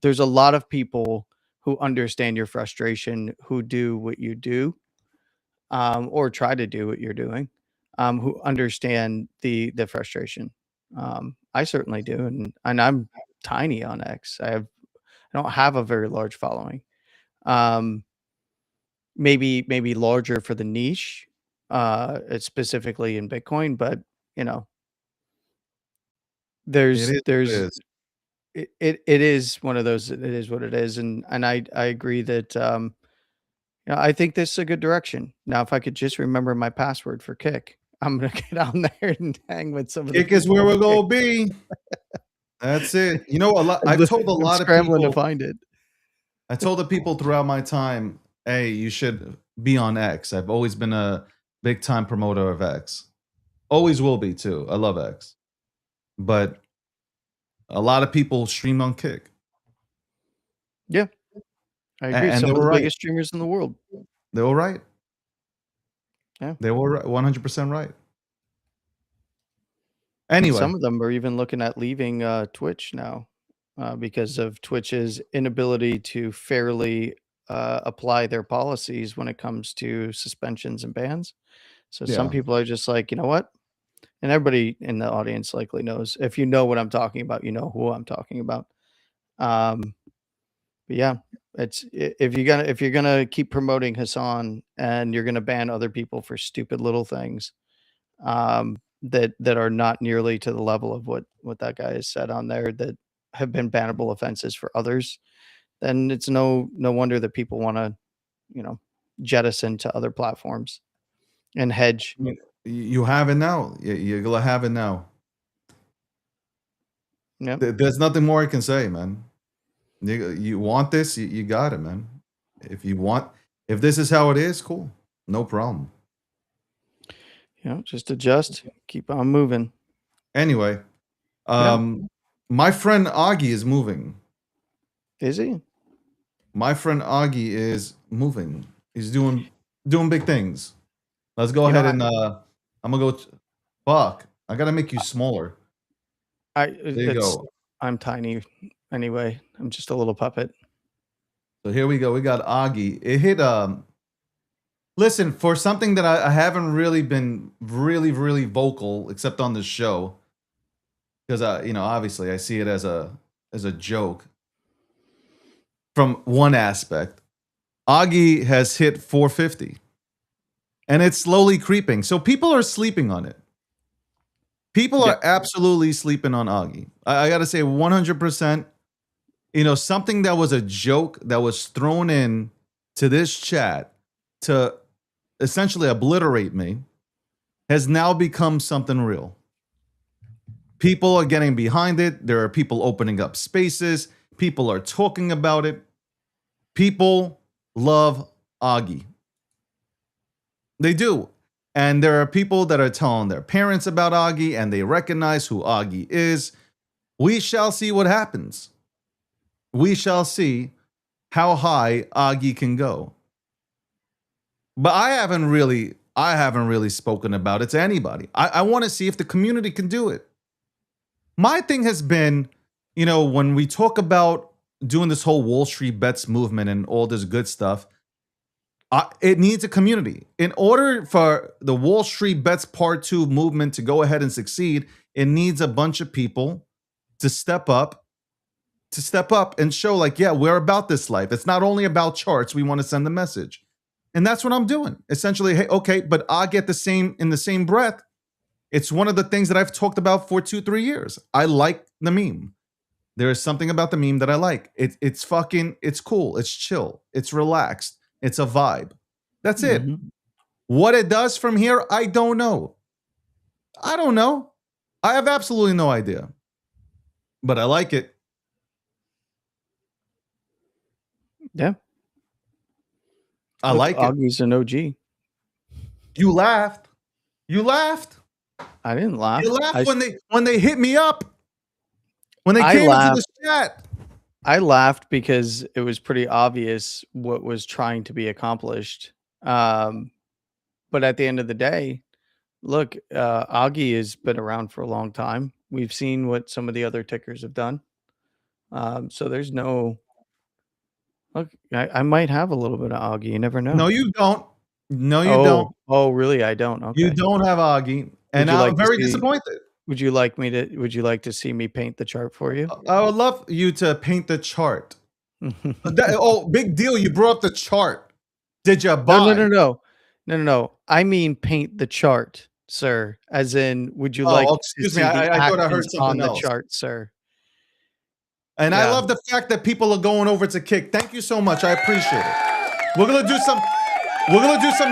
there's a lot of people who understand your frustration, who do what you do, or try to do what you're doing, who understand the frustration. I certainly do, and I'm tiny on X. I don't have a very large following. Um, maybe larger for the niche, it's specifically in Bitcoin, but you know, It is what it there's is. it is one of those. It is what it is, and I agree that you know, I think this is a good direction. Now, if I could just remember my password for Kick, I'm gonna get on there and hang with some of the Kick is people where on we're Kick. gonna be. That's it. You know, I've told a I'm lot of scrambling to people. find it. I told the people throughout my time, hey, you should be on X. I've always been a big time promoter of X. Always will be too. I love X. But a lot of people stream on Kick. Yeah, I agree. And Some they of were the right. biggest streamers in the world. They were right. Yeah. They were right, 100% right. And Anyway, some of them are even looking at leaving Twitch now because of Twitch's inability to fairly apply their policies when it comes to suspensions and bans. So some yeah. people are just like, you know what? And everybody in the audience likely knows. If you know what I'm talking about, you know who I'm talking about. But yeah, if you're gonna keep promoting Hassan and you're gonna ban other people for stupid little things, that are not nearly to the level of what that guy has said on there that have been bannable offenses for others, then it's no wonder that people want to, you know, jettison to other platforms and hedge. I mean, you have it now. You're gonna have it now. Yeah. There's nothing more I can say, man. You want this, you got it, man. If this is how it is, cool. No problem. You know, just adjust, keep on moving. Anyway, Yeah. my friend Augie is moving. Is he? My friend Augie is moving. He's doing big things. Let's go You know, ahead and I'm gonna go. Fuck, I gotta make you smaller. There you go. I'm tiny anyway. I'm just a little puppet. So here we go. We got Augie. It hit listen, for something that I haven't really been really vocal except on this show, because you know, obviously I see it as a joke. From one aspect, Augie has hit 450, and it's slowly creeping. So people are sleeping on it. People are absolutely sleeping on Augie. I got to say, 100%. You know, something that was a joke that was thrown in to this chat to essentially obliterate me has now become something real. People are getting behind it. There are people opening up spaces. People are talking about it. People love Augie. They do. And there are people that are telling their parents about Augie and they recognize who Augie is. We shall see what happens. We shall see how high Augie can go. But I haven't really spoken about it to anybody. I want to see if the community can do it. My thing has been, you know, when we talk about doing this whole Wall Street bets movement and all this good stuff, it needs a community. In order for the Wall Street Bets Part 2 movement to go ahead and succeed, it needs a bunch of people to step up and show like, yeah, we're about this life. It's not only about charts. We want to send the message. And that's what I'm doing. Essentially, hey, okay, but I get in the same breath. It's one of the things that I've talked about for 2-3 years. I like the meme. There is something about the meme that I like. It's cool. It's chill. It's relaxed. It's a vibe. That's it. What it does from here, I don't know. I have absolutely no idea. But I like it. Yeah. I like it. Augie's an OG. You laughed. I didn't laugh. You laughed when they hit me up. when they I came into laughed. this chat. I laughed because it was pretty obvious what was trying to be accomplished. But at the end of the day, look, Augie has been around for a long time. We've seen what some of the other tickers have done. So there's no. Look, I might have a little bit of Augie. You never know. No, you don't. No, you oh, don't. Oh, really? I don't. Okay. You don't have Augie, and you I'm like to very see- disappointed. Would you like me to? Would you like to see me paint the chart for you? I would love you to paint the chart. Big deal! You brought up the chart. Did you buy? No. I mean, paint the chart, sir. As in, would you like? Excuse to me. see the I thought I heard actions on something the else. chart, sir. And I Yeah. love the fact that people are going over to Kick. Thank you so much. I appreciate it. We're gonna do some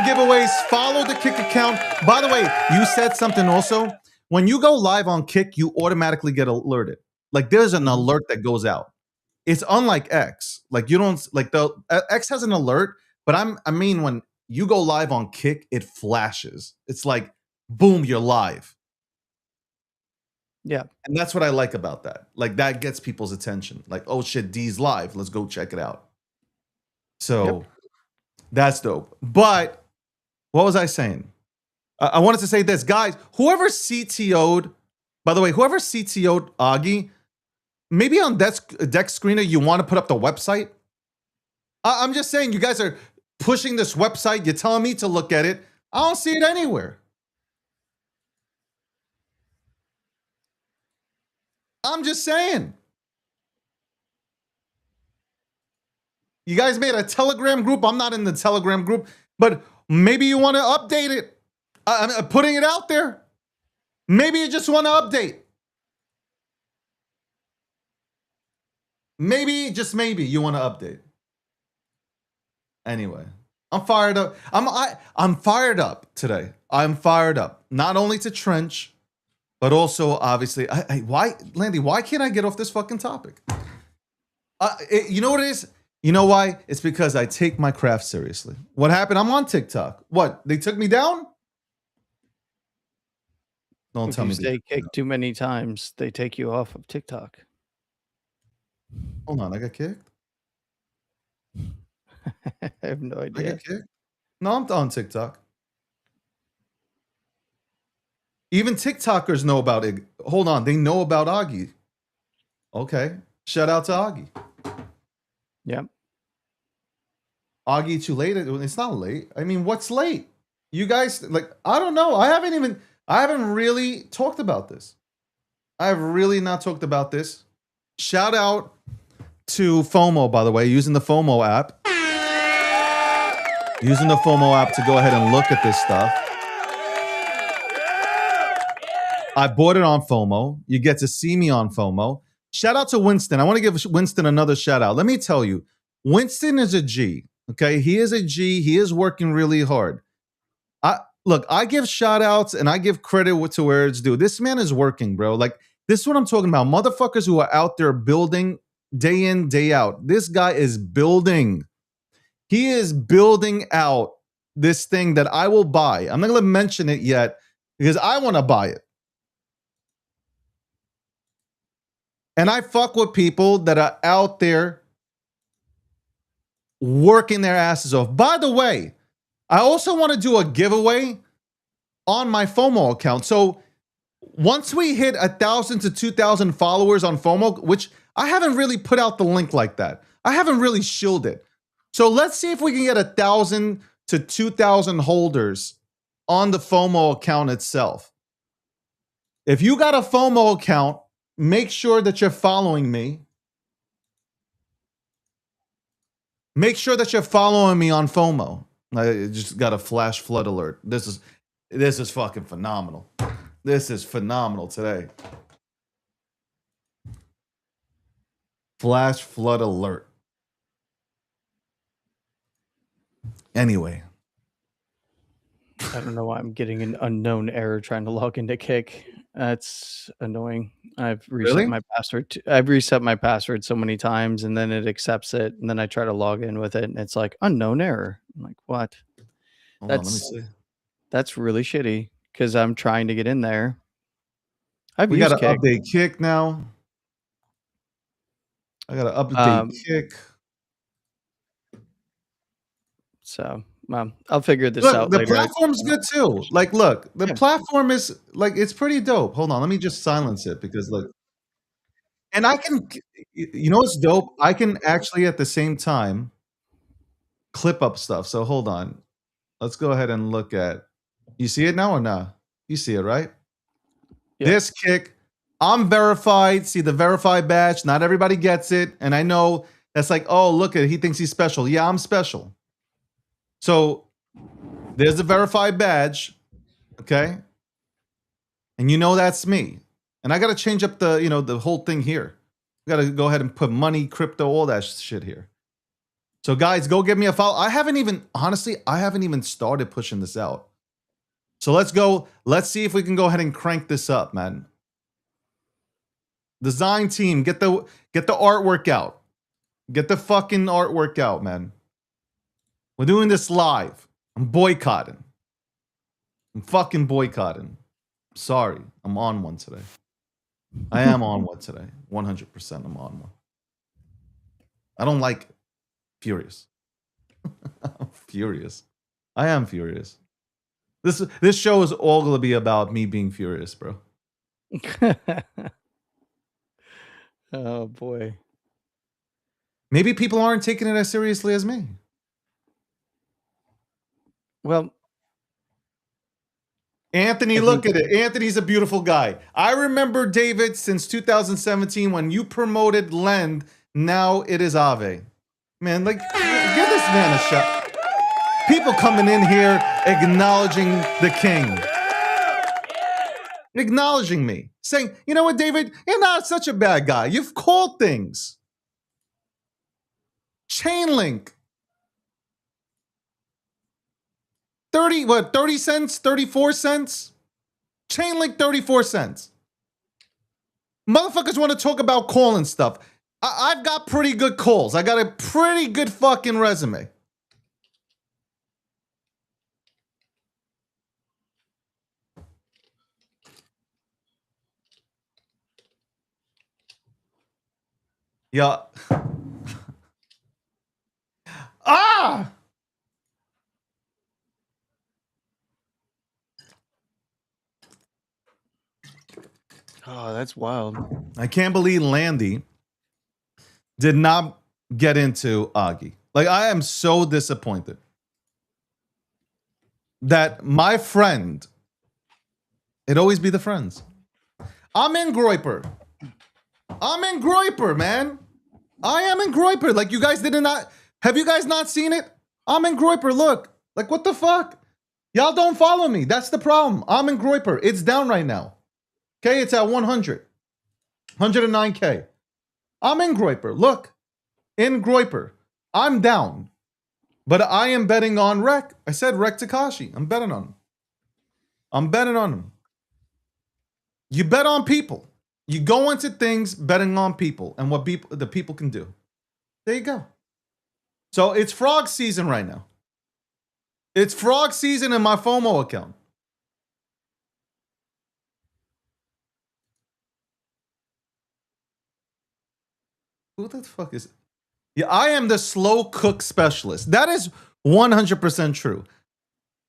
giveaways. Follow the Kick account. By the way, you said something also. When you go live on Kick, you automatically get alerted. Like there's an alert that goes out. It's unlike X. Like you don't like the X has an alert, but I mean when you go live on Kick, it flashes. It's like boom, you're live. Yeah. And that's what I like about that. Like that gets people's attention. Like, oh shit, D's live. Let's go check it out. So that's dope. But what was I saying? I wanted to say this, guys. Whoever CTO'd, by the way, whoever CTO'd Augie, maybe on Deck Screener, you want to put up the website. I'm just saying, you guys are pushing this website. You're telling me to look at it. I don't see it anywhere. I'm just saying. You guys made a Telegram group. I'm not in the Telegram group, but maybe you want to update it. I'm putting it out there. Maybe you just want to update. Maybe, just maybe, you want to update. Anyway, I'm fired up. I'm fired up today. I'm fired up. Not only to trench, but also, obviously, why, Landy, why can't I get off this fucking topic? You know what it is? You know why? It's because I take my craft seriously. What happened? I'm on TikTok. What? They took me down? Don't tell me. If you stay kicked too many times, they take you off of TikTok. Hold on, I got kicked? I have no I idea. got kicked? No, I'm on TikTok. Even TikTokers know about it. Hold on, they know about Augie. Okay, shout out to Augie. Yep. Augie, too late? It's not late. I mean, what's late? You guys, like, I don't know. I haven't really talked about this. I have really not talked about this. Shout out to FOMO, by the way, using the FOMO app. Using the FOMO app to go ahead and look at this stuff. I bought it on FOMO. You get to see me on FOMO. Shout out to Winston. I want to give Winston another shout out. Let me tell you, Winston is a G. Okay, he is a G. He is working really hard. I give shout outs and I give credit to where it's due. This man is working, bro. Like, this is what I'm talking about. Motherfuckers who are out there building day in, day out. This guy is building. He is building out this thing that I will buy. I'm not going to mention it yet because I want to buy it. And I fuck with people that are out there working their asses off. By the way, I also want to do a giveaway on my FOMO account. So once we hit 1,000 to 2,000 followers on FOMO, which I haven't really put out the link like that. I haven't really shielded it. So let's see if we can get 1,000 to 2,000 holders on the FOMO account itself. If you got a FOMO account, make sure that you're following me. Make sure that you're following me on FOMO. I just got a flash flood alert. This is fucking phenomenal. This is phenomenal today. Flash flood alert. Anyway. I don't know why I'm getting an unknown error trying to log into Kick. That's annoying. I've reset my password. I've reset my password so many times, and then it accepts it, and then I try to log in with it, and it's like unknown error. I'm like, what? Hold on, let me see. That's really shitty because I'm trying to get in there. We got to update Kick now. I gotta update Kick. So I'll figure this Look, out the later. platform's good too. Like, look, the platform is like it's pretty dope. Hold on, let me just silence it because like, and I can, you know, what's dope. I can actually at the same time clip up stuff. So hold on, let's go ahead and look at. You see it now or not? You see it, right? Yeah. This Kick. I'm verified. See the verified badge. Not everybody gets it, and I know that's like, oh, look at it. He thinks he's special. Yeah, I'm special. So there's the verified badge, okay? And you know that's me. And I got to change up the, you know, the whole thing here. We got to go ahead and put money, crypto, all that shit here. So guys, go give me a follow. I haven't even started pushing this out. So let's go. Let's see if we can go ahead and crank this up, man. Design team, get the artwork out. Get the fucking artwork out, man. We're doing this live. I'm boycotting. I'm fucking boycotting. Sorry, I'm on one today. I am on one today. 100% I'm on one. I don't like furious. I'm furious. I am furious. This show is all gonna be about me being furious, bro. Oh boy. Maybe people aren't taking it as seriously as me. Well, Anthony, look at it. Anthony's a beautiful guy. I remember David since 2017 when you promoted Lend. Now it is Ave. Man, like, give this man a shot. People coming in here acknowledging the king. Acknowledging me. Saying, you know what, David? You're not such a bad guy. You've called things. Chainlink. 30 cents? 34 cents? Chainlink 34 cents. Motherfuckers want to talk about calling stuff. I've got pretty good calls. I got a pretty good fucking resume. Yeah. Ah! Oh, that's wild. I can't believe Landy did not get into Augie. Like, I am so disappointed that my friend, it'd always be the friends. I'm in Groyper. I'm in Groyper, man. I am in Groyper. Like, you guys have you guys not seen it? I'm in Groyper. Look, like, what the fuck? Y'all don't follow me. That's the problem. I'm in Groyper. It's down right now. Okay, it's at 100. 109K. I'm in Groyper. Look, in Groyper. I'm down. But I am betting on Rek. I said Rek Takashi. I'm betting on him. I'm betting on him. You bet on people. You go into things betting on people and what the people can do. There you go. So it's frog season right now. It's frog season in my FOMO account. Who the fuck is... Yeah, I am the slow cook specialist. That is 100% true.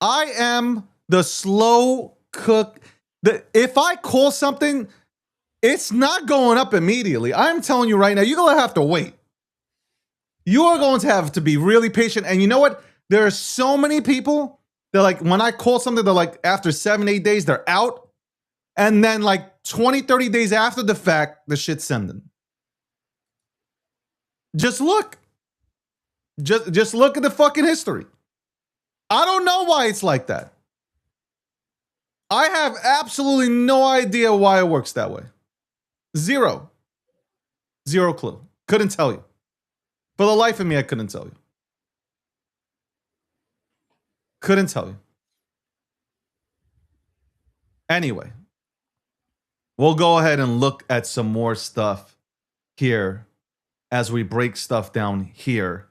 I am the slow cook. If I call something, it's not going up immediately. I'm telling you right now, you're going to have to wait. You are going to have to be really patient. And you know what? There are so many people that, like, when I call something, they're like, after 7-8 days, they're out. And then like 20-30 days after the fact, the shit's sending. Just look. Just look at the fucking history. I don't know why it's like that. I have absolutely no idea why it works that way. Zero clue. Couldn't tell you. For the life of me, I couldn't tell you. Couldn't tell you. Anyway, we'll go ahead and look at some more stuff here as we break stuff down here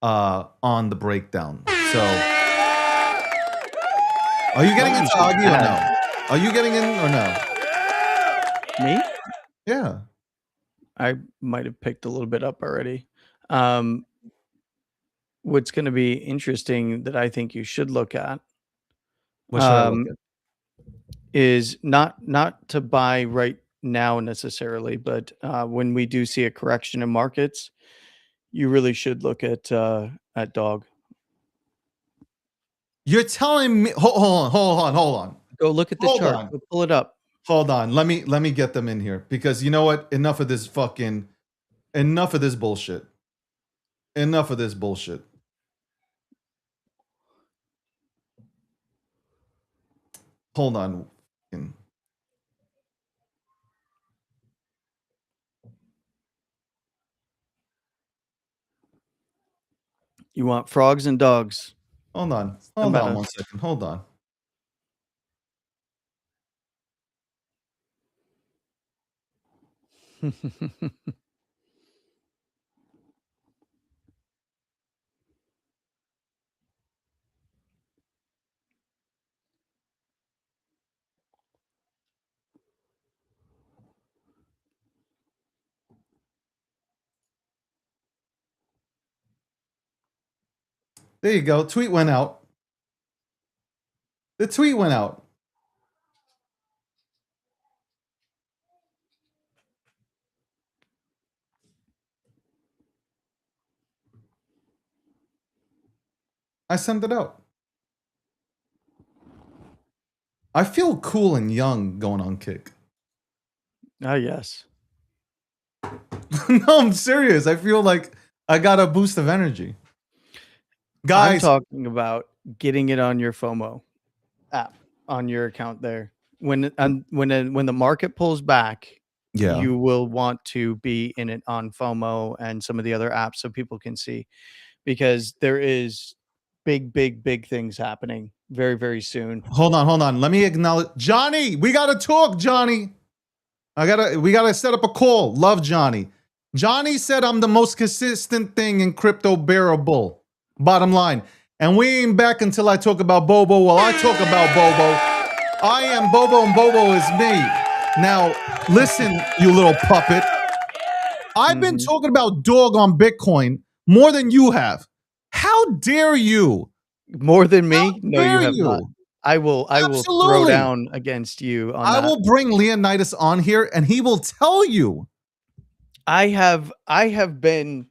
on the breakdown. So, are you getting into Augie or no? Are you getting in or no? Me? Yeah. I might have picked a little bit up already. What's going to be interesting that I think you should look at What should I look at? is not to buy right now necessarily, but when we do see a correction in markets, you really should look at dog. You're telling me? Hold on. Go look at the Hold chart. on. Go pull it up. Hold on. Let me get them in here because you know what? Enough of this bullshit. Enough of this bullshit. Hold on. You want frogs and dogs. Hold on. Hold on 1 second. Hold on. There you go. Tweet went out. The tweet went out. I sent it out. I feel cool and young going on Kick. Ah, yes. No, I'm serious. I feel like I got a boost of energy. I'm Guys, talking about getting it on your FOMO app on your account there. When the market pulls back, Yeah. you will want to be in it on FOMO and some of the other apps so people can see, because there is big things happening very, very soon. hold on. Let me acknowledge Johnny. We gotta talk, Johnny. We gotta set up a call. Love Johnny. Johnny said I'm the most consistent thing in crypto bearable. Bottom line. And we ain't back until I talk about Bobo. Well, I talk about Bobo. I am Bobo and Bobo is me. Now, listen, you little puppet. I've been talking about dog on Bitcoin more than you have. How dare you? More than me? How No, you dare have you? not. I will throw Absolutely. down against you on I that. will bring Leonidas on here and he will tell you. I have been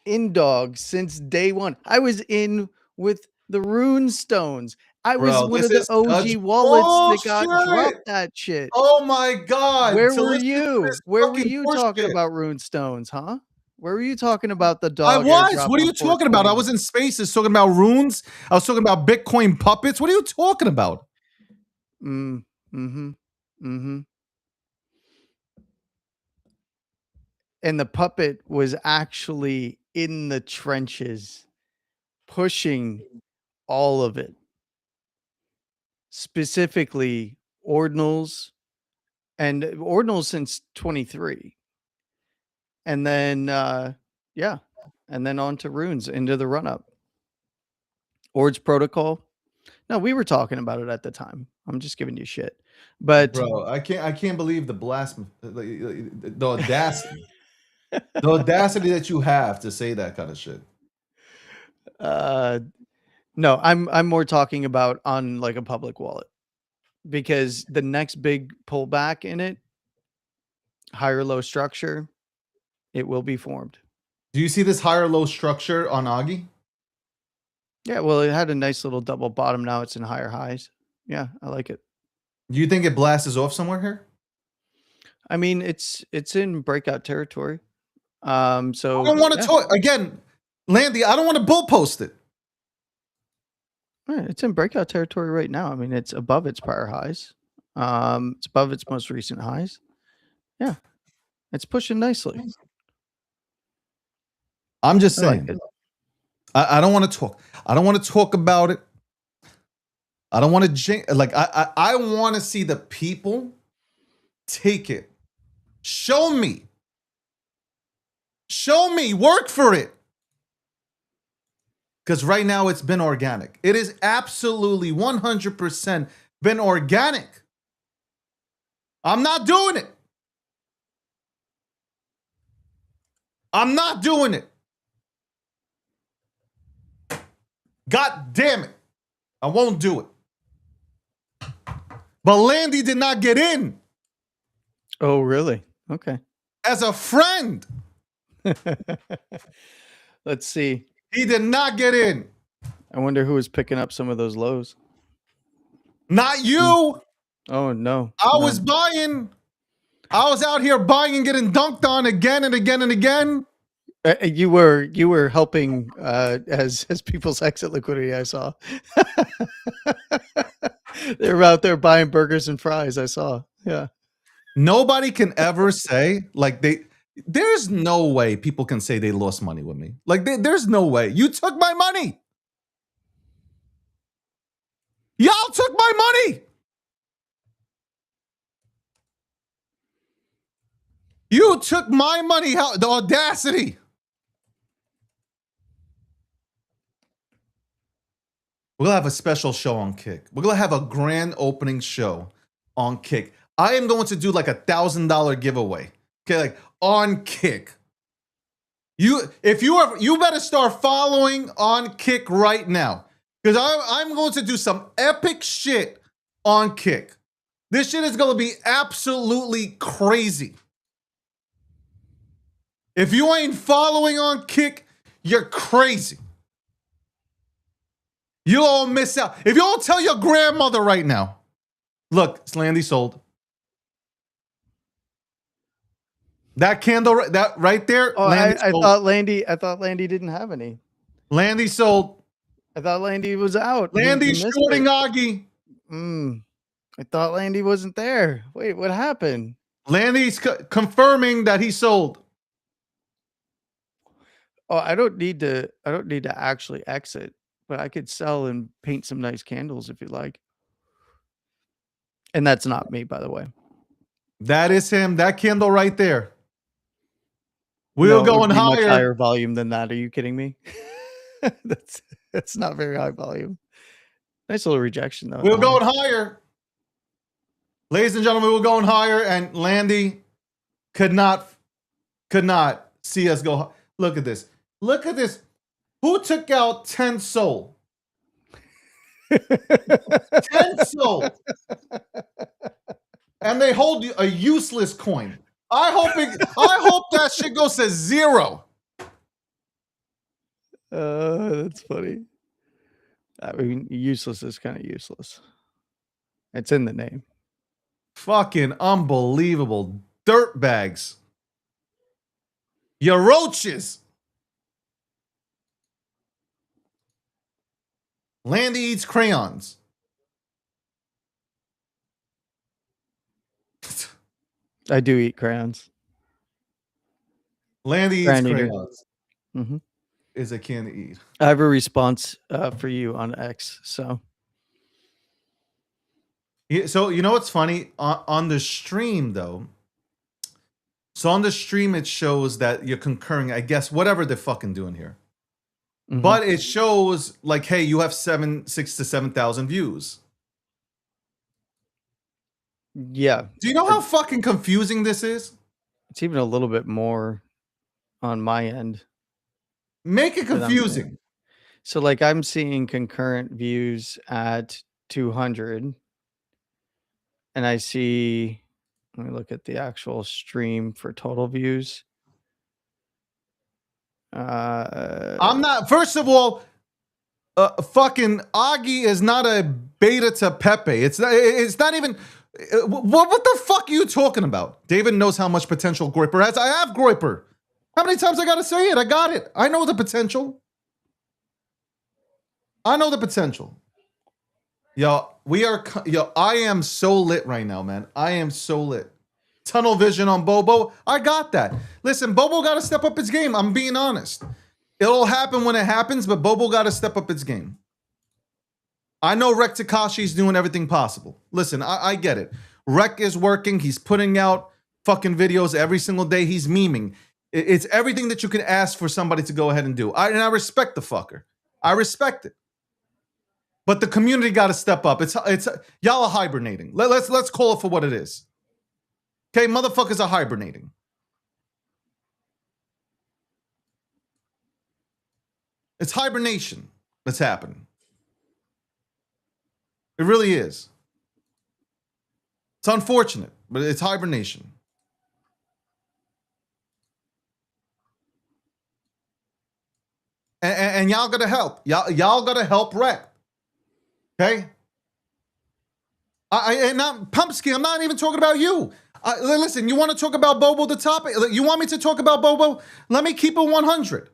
in dog since day one. I was in with the rune stones. I was Bro, one this of the is OG such wallets that got bullshit. dropped that shit. Oh my God. Where to were listen to you? this Where were fucking you bullshit. talking about rune stones, huh? Where were you talking about the I dog? was. airdrop What are on you talking about? I 420? was in spaces talking about runes. I was talking about Bitcoin puppets. What are you talking about? Mm-hmm. And the puppet was actually in the trenches, pushing all of it. Specifically, ordinals, and ordinals since 23. And then, and then on to runes into the run up. Ord's protocol. No, we were talking about it at the time. I'm just giving you shit. But Bro, I can't believe the the audacity. The audacity that you have to say that kind of shit. no, I'm more talking about on like a public wallet, because the next big pullback in it, higher low structure, it will be formed. Do you see this higher low structure on Augie? Yeah, well, it had a nice little double bottom. Now it's in higher highs. Yeah, I like it. Do you think it blasts off somewhere here? I mean, it's in breakout territory. So I don't want to talk again, Landy. I don't want to bull post it. Yeah, it's in breakout territory right now. I mean, it's above its prior highs. It's above its most recent highs. Yeah, it's pushing nicely. I'm just I like saying. it. I don't want to talk. I don't want to talk about it. I don't want to I want to see the people take it. Show me. Work for it. Because right now it's been organic. It is absolutely 100% been organic. I'm not doing it. I'm not doing it. God damn it. I won't do it. But Landy did not get in. Oh, really? Okay. As a friend. Let's see. He did not get in. I wonder who was picking up some of those lows. Not you. Oh, no. I was buying. I was out here buying and getting dunked on again and again and again. You were helping as people's exit liquidity. I saw they were out there buying burgers and fries. I saw. Yeah. Nobody can ever say like there's no way people can say they lost money with me. Like there's no way. You took my money. Y'all took my money. You took my money. How the audacity. We're going to have a special show on Kick. We're going to have a grand opening show on Kick. I am going to do like $1,000 giveaway. Okay, like on Kick. You better start following on Kick right now. Because I'm going to do some epic shit on Kick. This shit is going to be absolutely crazy. If you ain't following on Kick, you're crazy. You all miss out. If you all tell your grandmother right now, look, Landy sold. That candle, that right there. Oh, I thought Landy didn't have any. Landy sold. I thought Landy was out. Landy's shorting Augie. I thought Landy wasn't there. Wait, what happened? Landy's confirming that he sold. Oh, I don't need to actually exit, but I could sell and paint some nice candles if you like. And that's not me, by the way. That is him. That candle right there. We're going higher. Much higher volume than that. Are you kidding me? That's not very high volume. Nice little rejection though. We're going higher. Ladies and gentlemen, we're going higher, and Landy could not see us go. Look at this. Look at this. Who took out 10 soul? 10 soul. And they hold a useless coin. I hope that shit goes to 0. That's funny. I mean, useless is kind of useless. It's in the name. Fucking unbelievable. Dirt bags. You roaches. Landy eats crayons. I do eat crayons. Landy eats crayons. Mm-hmm. Is a can to eat. I have a response for you on X. So, yeah, so you know what's funny on the stream though. So on the stream it shows that you're concurring. I guess whatever they're fucking doing here, but it shows like, hey, you have 6,000 to 7,000 views. Yeah. Do you know how fucking confusing this is? It's even a little bit more on my end. Make it confusing. So like I'm seeing concurrent views at 200 and I see, let me look at the actual stream for total views. I'm not, first of all, fucking Augie is not a beta to Pepe. It's not even, what the fuck are you talking about? David knows how much potential Groyper has. I have Groyper. How many times I gotta say it? I got it. I know the potential. I know the potential. Yo, I am so lit right now, man. I am so lit. Tunnel vision on Bobo. I got that. Listen, Bobo got to step up his game. I'm being honest. It'll happen when it happens, but Bobo got to step up its game. I know Rek Takashi's doing everything possible. Listen, I get it. Rek is working. He's putting out fucking videos every single day. He's memeing. It's everything that you can ask for somebody to go ahead and do. And I respect the fucker. I respect it. But the community got to step up. It's y'all are hibernating. Let's call it for what it is. Okay, motherfuckers are hibernating. It's hibernation that's happening. It really is. It's unfortunate, but it's hibernation. And y'all gotta help. Y'all gotta help Rec. Okay? And not Pumpsky, I'm not even talking about you. Listen, you want to talk about Bobo the topic? You want me to talk about Bobo? Let me keep it 100.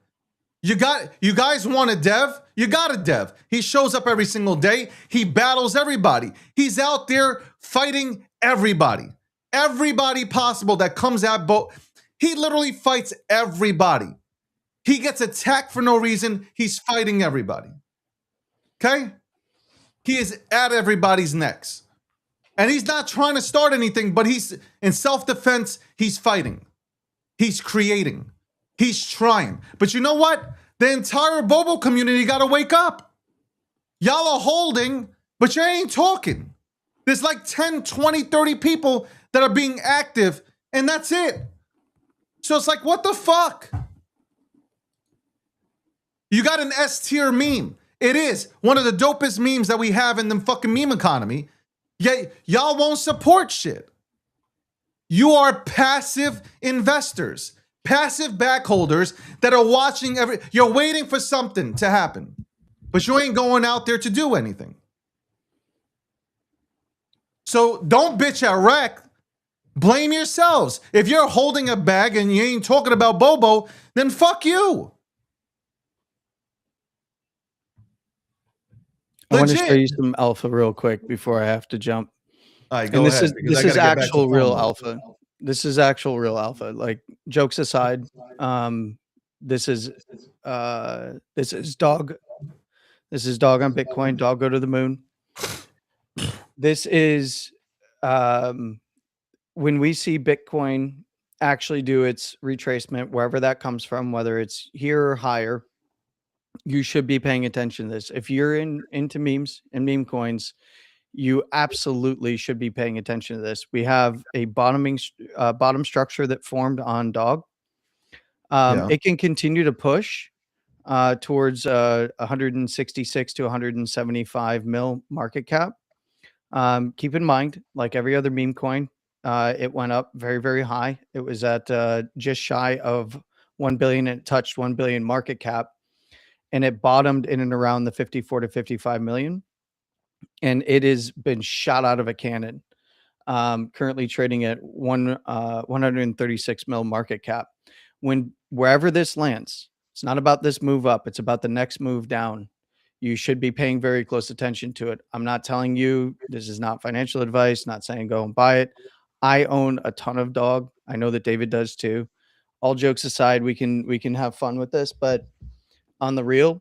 You guys want a dev? You got a dev. He shows up every single day. He battles everybody. He's out there fighting everybody. Everybody possible that comes at Bo. He literally fights everybody. He gets attacked for no reason. He's fighting everybody. Okay? He is at everybody's necks. And he's not trying to start anything, but he's in self-defense, he's fighting. He's creating. He's trying. But you know what? The entire Bobo community got to wake up. Y'all are holding, but you ain't talking. There's like 10, 20, 30 people that are being active, and that's it. So it's like, what the fuck? You got an S-tier meme. It is one of the dopest memes that we have in the fucking meme economy. Yet y'all won't support shit. You are passive investors, passive backholders that are watching you're waiting for something to happen, but you ain't going out there to do anything. So don't bitch at Rec. Blame yourselves. If you're holding a bag and you ain't talking about Bobo, then fuck you. I want to show you some alpha real quick before I have to jump. All right, go ahead. This is actual real alpha. This is actual real alpha. Like, jokes aside, this is dog. This is dog on Bitcoin. Dog go to the moon. This is when we see Bitcoin actually do its retracement, wherever that comes from, whether it's here or higher. You should be paying attention to this. If you're into memes and meme coins, you absolutely should be paying attention to this. We have a bottom structure that formed on Dog. It can continue to push towards 166 to 175 mil market cap. Keep in mind, like every other meme coin, it went up very, very high. It was at just shy of 1 billion. It touched 1 billion market cap. And it bottomed in and around the 54 to 55 million. And it has been shot out of a cannon. Currently trading at 136 mil market cap. Wherever this lands, it's not about this move up. It's about the next move down. You should be paying very close attention to it. I'm not telling you, this is not financial advice, not saying go and buy it. I own a ton of Dog. I know that David does too. All jokes aside, we can have fun with this, but on the real,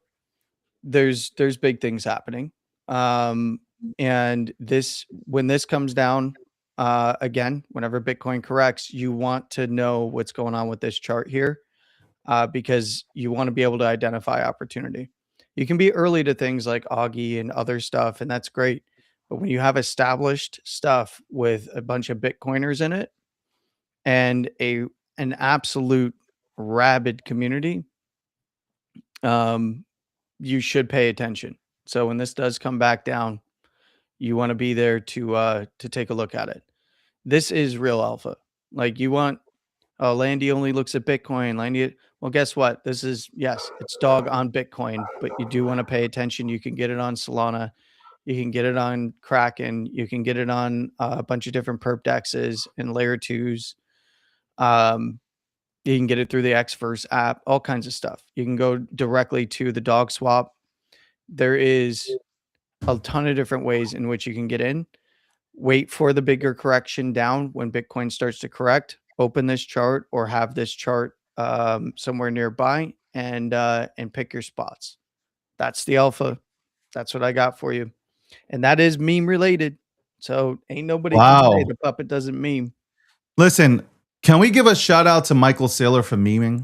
there's big things happening. And when this comes down, again, whenever Bitcoin corrects, you want to know what's going on with this chart here, because you want to be able to identify opportunity. You can be early to things like Augie and other stuff, and that's great. But when you have established stuff with a bunch of Bitcoiners in it and an absolute rabid community, you should pay attention. So when this does come back down, you want to be there to take a look at it. This is real alpha. Like, you want, Landy only looks at Bitcoin. Landy, well, guess what? This is, yes, it's Dog on Bitcoin, but you do want to pay attention. You can get it on Solana. You can get it on Kraken. You can get it on a bunch of different perp dexes and layer 2s. You can get it through the Xverse app, all kinds of stuff. You can go directly to the Dog Swap. There is a ton of different ways in which you can get in. Wait for the bigger correction down when Bitcoin starts to correct. Open this chart or have this chart somewhere nearby and pick your spots. That's the alpha. That's what I got for you. And that is meme related. So ain't nobody can say the puppet doesn't meme. Listen, can we give a shout out to Michael Saylor for memeing?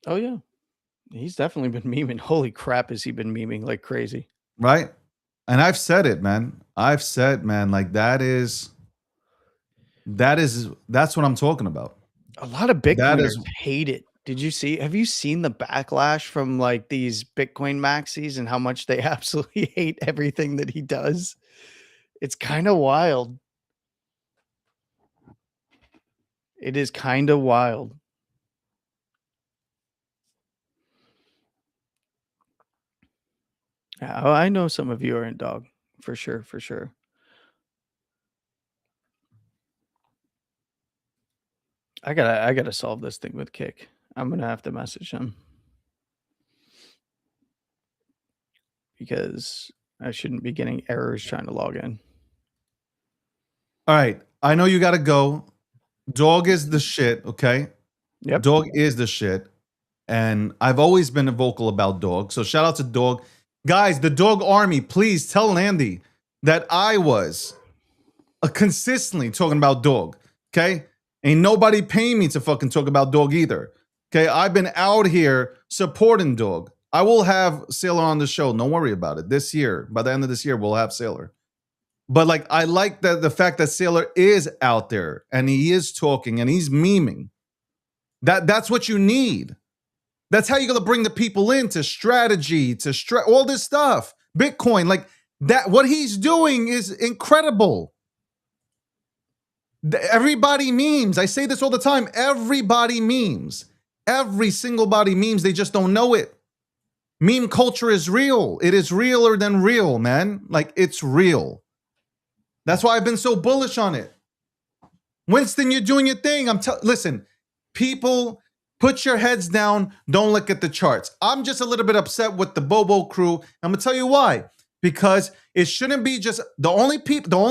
Oh, yeah. He's definitely been memeing. Holy crap, has he been memeing like crazy. Right? And I've said it, man. Like that's what I'm talking about. A lot of Bitcoiners hate it. Have you seen the backlash from like these Bitcoin maxis and how much they absolutely hate everything that he does? It's kind of wild. It is kind of wild. Yeah, I know some of you are in dog for sure, for sure. I gotta solve this thing with Kick. I'm gonna have to message him because I shouldn't be getting errors trying to log in. All right. I know you got to go. Dog is the shit, okay? Yep. Dog is the shit. And I've always been vocal about Dog. So shout out to Dog. Guys, the Dog Army, please tell Landy that I was consistently talking about Dog, okay? Ain't nobody paying me to fucking talk about Dog either, okay? I've been out here supporting Dog. I will have Sailor on the show. Don't worry about it. This year, by the end of this year, we'll have Sailor. But like, I like the fact that Sailor is out there and he is talking and he's memeing. That's what you need. That's how you're gonna bring the people into strategy, to all this stuff. Bitcoin, like that. What he's doing is incredible. Everybody memes. I say this all the time. Everybody memes. Every single body memes. They just don't know it. Meme culture is real. It is realer than real, man. Like, it's real. That's why I've been so bullish on it. Winston, you're doing your thing. Listen, people, put your heads down. Don't look at the charts. I'm just a little bit upset with the Bobo crew. I'm gonna tell you why. Because it shouldn't be just the only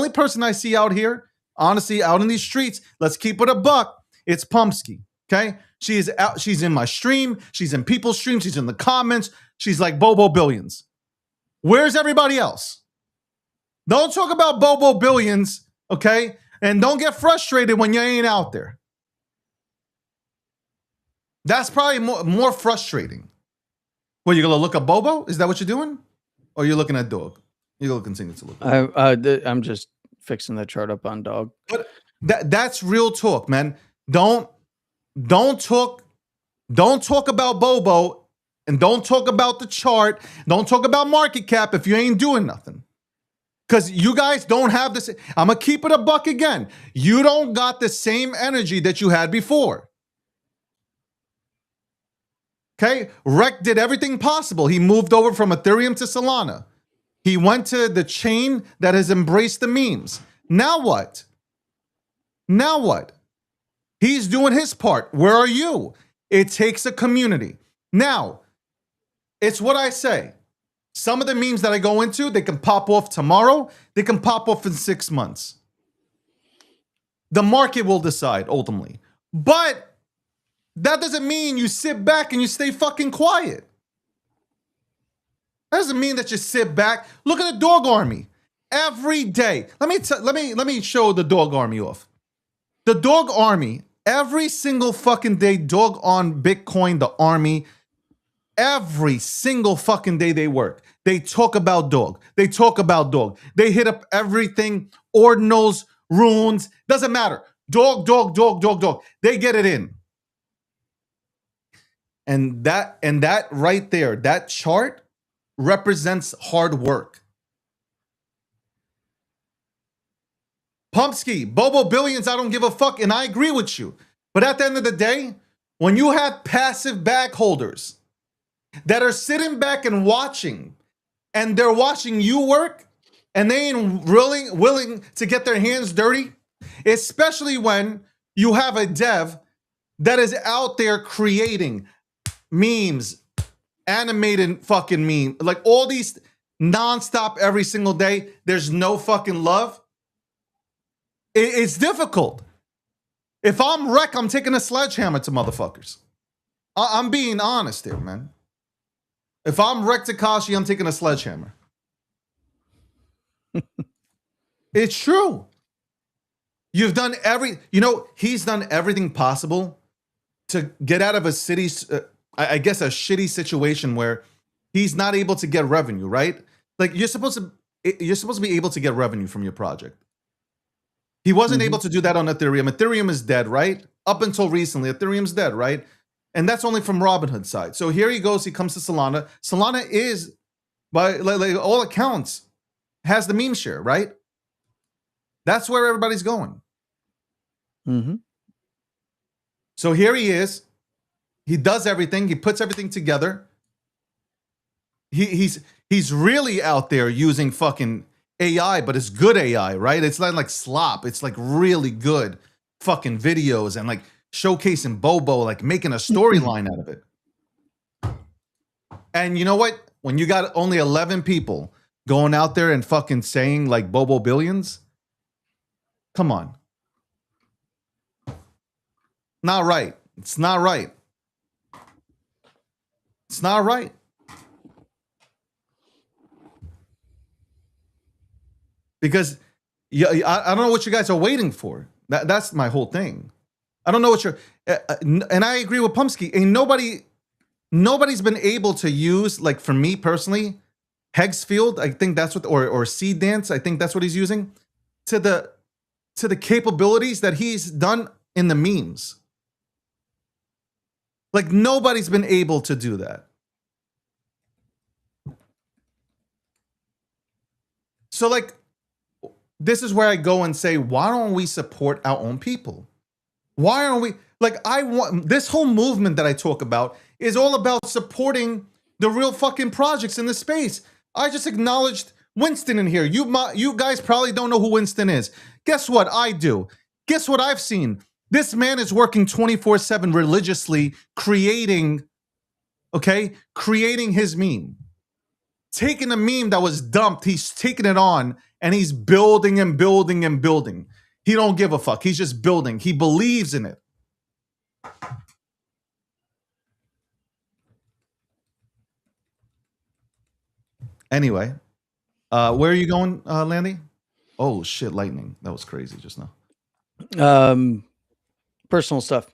person I see out here, honestly, out in these streets. Let's keep it a buck. It's Pumpsky. Okay, she is out. She's in my stream. She's in people's streams. She's in the comments. She's like Bobo Billions. Where's everybody else? Don't talk about Bobo Billions, okay? And don't get frustrated when you ain't out there. That's probably more frustrating. Well, you're gonna look at Bobo? Is that what you're doing? Or you're looking at Dog? You're gonna continue to look at I'm just fixing the chart up on Dog. But that's real talk, man. Don't talk about Bobo and don't talk about the chart. Don't talk about market cap if you ain't doing nothing. Because you guys don't have this. I'm going to keep it a buck again. You don't got the same energy that you had before. Okay? Rec did everything possible. He moved over from Ethereum to Solana. He went to the chain that has embraced the memes. Now what? Now what? He's doing his part. Where are you? It takes a community. Now, it's what I say. Some of the memes that I go into, they can pop off tomorrow. They can pop off in 6 months. The market will decide ultimately. But that doesn't mean you sit back and you stay fucking quiet. That doesn't mean that you sit back. Look at the Dog Army. Every day. Let me show the Dog Army off. The Dog Army, every single fucking day, Dog on Bitcoin, the army, every single fucking day they work. They talk about Dog. They talk about Dog. They hit up everything, ordinals, runes, doesn't matter. Dog. They get it in. And that right there, that chart represents hard work. Pumpsky, Bobo Billions, I don't give a fuck, and I agree with you. But at the end of the day, when you have passive bag holders that are sitting back and watching, and they're watching you work, and they ain't really willing to get their hands dirty, especially when you have a dev that is out there creating memes, animated fucking meme, like all these nonstop every single day, there's no fucking love. It's difficult. If I'm Rec, I'm taking a sledgehammer to motherfuckers. I'm being honest here, man. If I'm Rec Takashi, I'm taking a sledgehammer. It's true. You've done he's done everything possible to get out of a city, I guess a shitty situation where he's not able to get revenue, right? Like you're supposed to be able to get revenue from your project. He wasn't able to do that on Ethereum. Ethereum is dead, right? Up until recently, Ethereum's dead, right? And that's only from Robinhood side. So here he goes. He comes to Solana. Solana is, by like all accounts, has the meme share, right? That's where everybody's going. Mm-hmm. So here he is. He does everything. He puts everything together. He's really out there using fucking AI, but it's good AI, right? It's not like slop. It's like really good fucking videos and like showcasing Bobo, like making a storyline out of it. And you know what? When you got only 11 people going out there and fucking saying like Bobo billions, come on. Not right. It's not right. It's not right. Because I don't know what you guys are waiting for. That's my whole thing. I don't know what you're, and I agree with Pumpsky. Ain't nobody's been able to use, like for me personally, Hegsfield. I think that's what, or Seed Dance. I think that's what he's using to the capabilities that he's done in the memes. Like nobody's been able to do that. So like, this is where I go and say, why don't we support our own people? Why aren't we, like, I want, this whole movement that I talk about is all about supporting the real fucking projects in the space. I just acknowledged Winston in here. You guys probably don't know who Winston is. Guess what? I do. Guess what I've seen? This man is working 24/7 religiously, creating his meme. Taking a meme that was dumped, he's taking it on, and he's building and building and building. He don't give a fuck. He's just building. He believes in it. Anyway, where are you going, Landy? Oh shit, lightning. That was crazy just now. Personal stuff.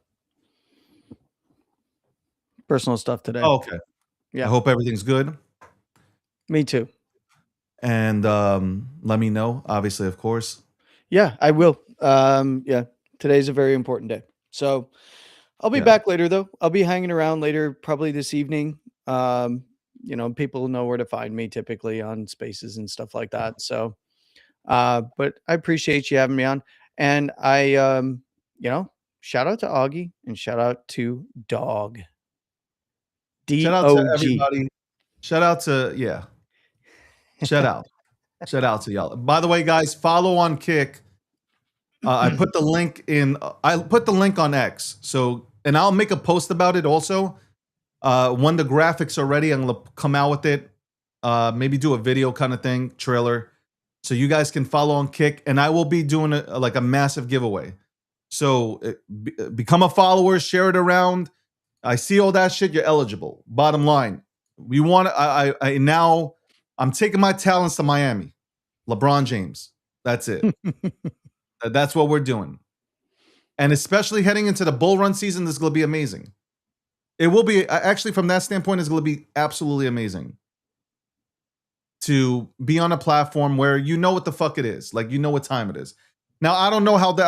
Personal stuff today. Oh, okay. Yeah. I hope everything's good. Me too. And let me know, obviously, of course. Yeah, I will. Yeah, today's a very important day. So I'll be back later, though. I'll be hanging around later, probably this evening. People know where to find me typically on Spaces and stuff like that. So, but I appreciate you having me on. And I, shout out to Augie and shout out to Dog. Shout out to everybody. Shout out to, Shout out to y'all. By the way, guys, follow on Kick. I put the link in. I put the link on X. So, and I'll make a post about it also. When the graphics are ready, I'm gonna come out with it. Maybe do a video kind of thing, trailer, so you guys can follow on Kick. And I will be doing a massive giveaway. So become a follower, share it around. I see all that shit. You're eligible. Bottom line, we want. I now. I'm taking my talents to Miami. LeBron James. That's it. That's what we're doing. And especially heading into the bull run season, this is going to be amazing. It will be, actually, from that standpoint, it's going to be absolutely amazing to be on a platform where you know what the fuck it is. Like, you know what time it is. Now, I don't know how the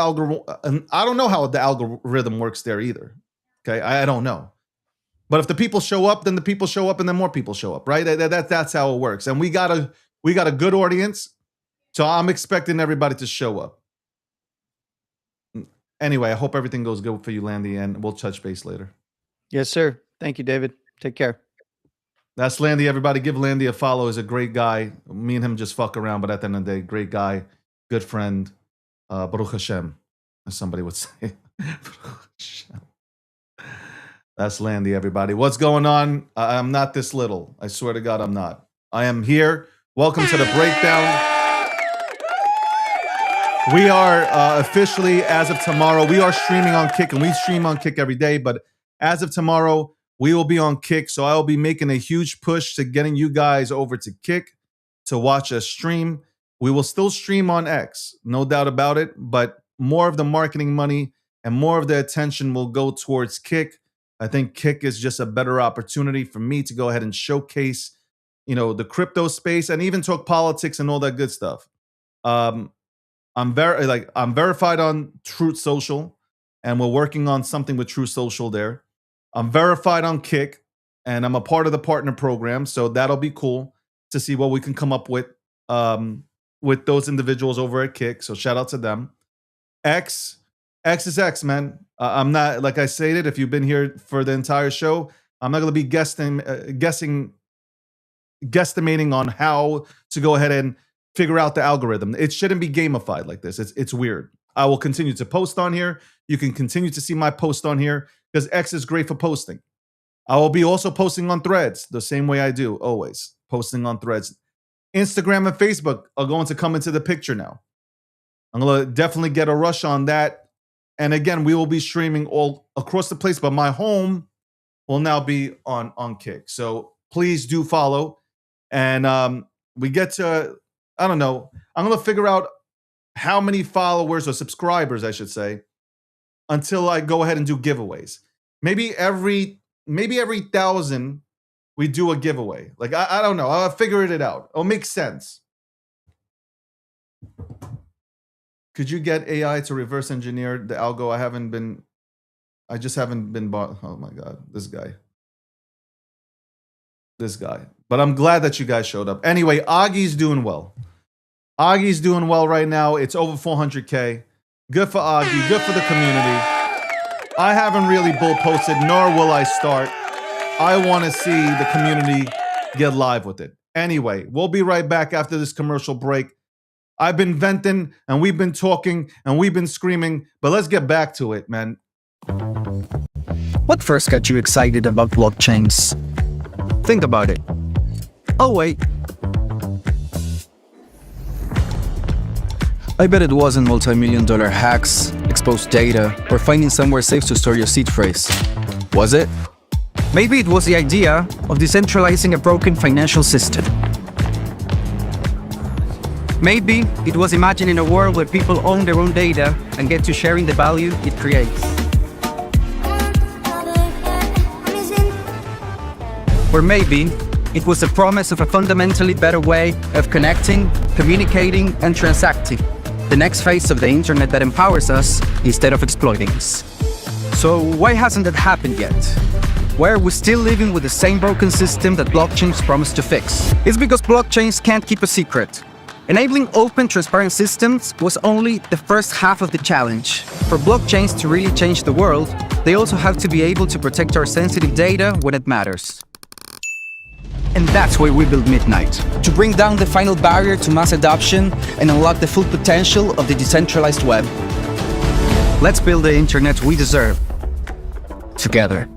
algorithm works there either. Okay, I don't know. But if the people show up, then the people show up, and then more people show up, right? That's how it works. And we got a good audience, so I'm expecting everybody to show up. Anyway, I hope everything goes good for you, Landy, and we'll touch base later. Yes, sir. Thank you, David. Take care. That's Landy. Everybody, give Landy a follow. He's a great guy. Me and him just fuck around, but at the end of the day, great guy, good friend. Baruch Hashem, as somebody would say. Baruch Hashem. That's Landy, everybody. What's going on? I'm not this little. I swear to God, I'm not. I am here. Welcome to the breakdown. We are officially, as of tomorrow, we are streaming on Kick, and we stream on Kick every day. But as of tomorrow, we will be on Kick. So I will be making a huge push to getting you guys over to Kick to watch us stream. We will still stream on X, no doubt about it. But more of the marketing money and more of the attention will go towards Kick. I think Kick is just a better opportunity for me to go ahead and showcase, the crypto space and even talk politics and all that good stuff. I'm verified on Truth Social, and we're working on something with Truth Social there. I'm verified on Kick, and I'm a part of the partner program, so that'll be cool to see what we can come up with those individuals over at Kick. So shout out to them. X is X, man. I'm not, like I stated, if you've been here for the entire show, I'm not going to be guesstimating on how to go ahead and figure out the algorithm. It shouldn't be gamified like this. It's weird. I will continue to post on here. You can continue to see my post on here because X is great for posting. I will be also posting on Threads the same way I do always, posting on Threads. Instagram and Facebook are going to come into the picture now. I'm going to definitely get a rush on that. And again, we will be streaming all across the place, but my home will now be on Kick. So please do follow. And we get to, I don't know, I'm going to figure out how many followers or subscribers, I should say, until I go ahead and do giveaways. Maybe every 1,000 we do a giveaway. Like, I don't know. I'll figure it out. It'll make sense. Could you get AI to reverse engineer the algo? I just haven't been bought. Oh my God, this guy. But I'm glad that you guys showed up. Anyway, Augie's doing well. Augie's doing well right now. It's over 400K. Good for Augie, good for the community. I haven't really bull posted, nor will I start. I want to see the community get live with it. Anyway, we'll be right back after this commercial break. I've been venting, and we've been talking, and we've been screaming, but let's get back to it, man. What first got you excited about blockchains? Think about it. Oh, wait. I bet it wasn't multi-million-dollar hacks, exposed data, or finding somewhere safe to store your seed phrase. Was it? Maybe it was the idea of decentralizing a broken financial system. Maybe it was imagining a world where people own their own data and get to sharing the value it creates. Or maybe it was the promise of a fundamentally better way of connecting, communicating, and transacting. The next phase of the internet that empowers us instead of exploiting us. So why hasn't that happened yet? Why are we still living with the same broken system that blockchains promise to fix? It's because blockchains can't keep a secret. Enabling open, transparent systems was only the first half of the challenge. For blockchains to really change the world, they also have to be able to protect our sensitive data when it matters. And that's why we built Midnight, to bring down the final barrier to mass adoption and unlock the full potential of the decentralized web. Let's build the internet we deserve, together.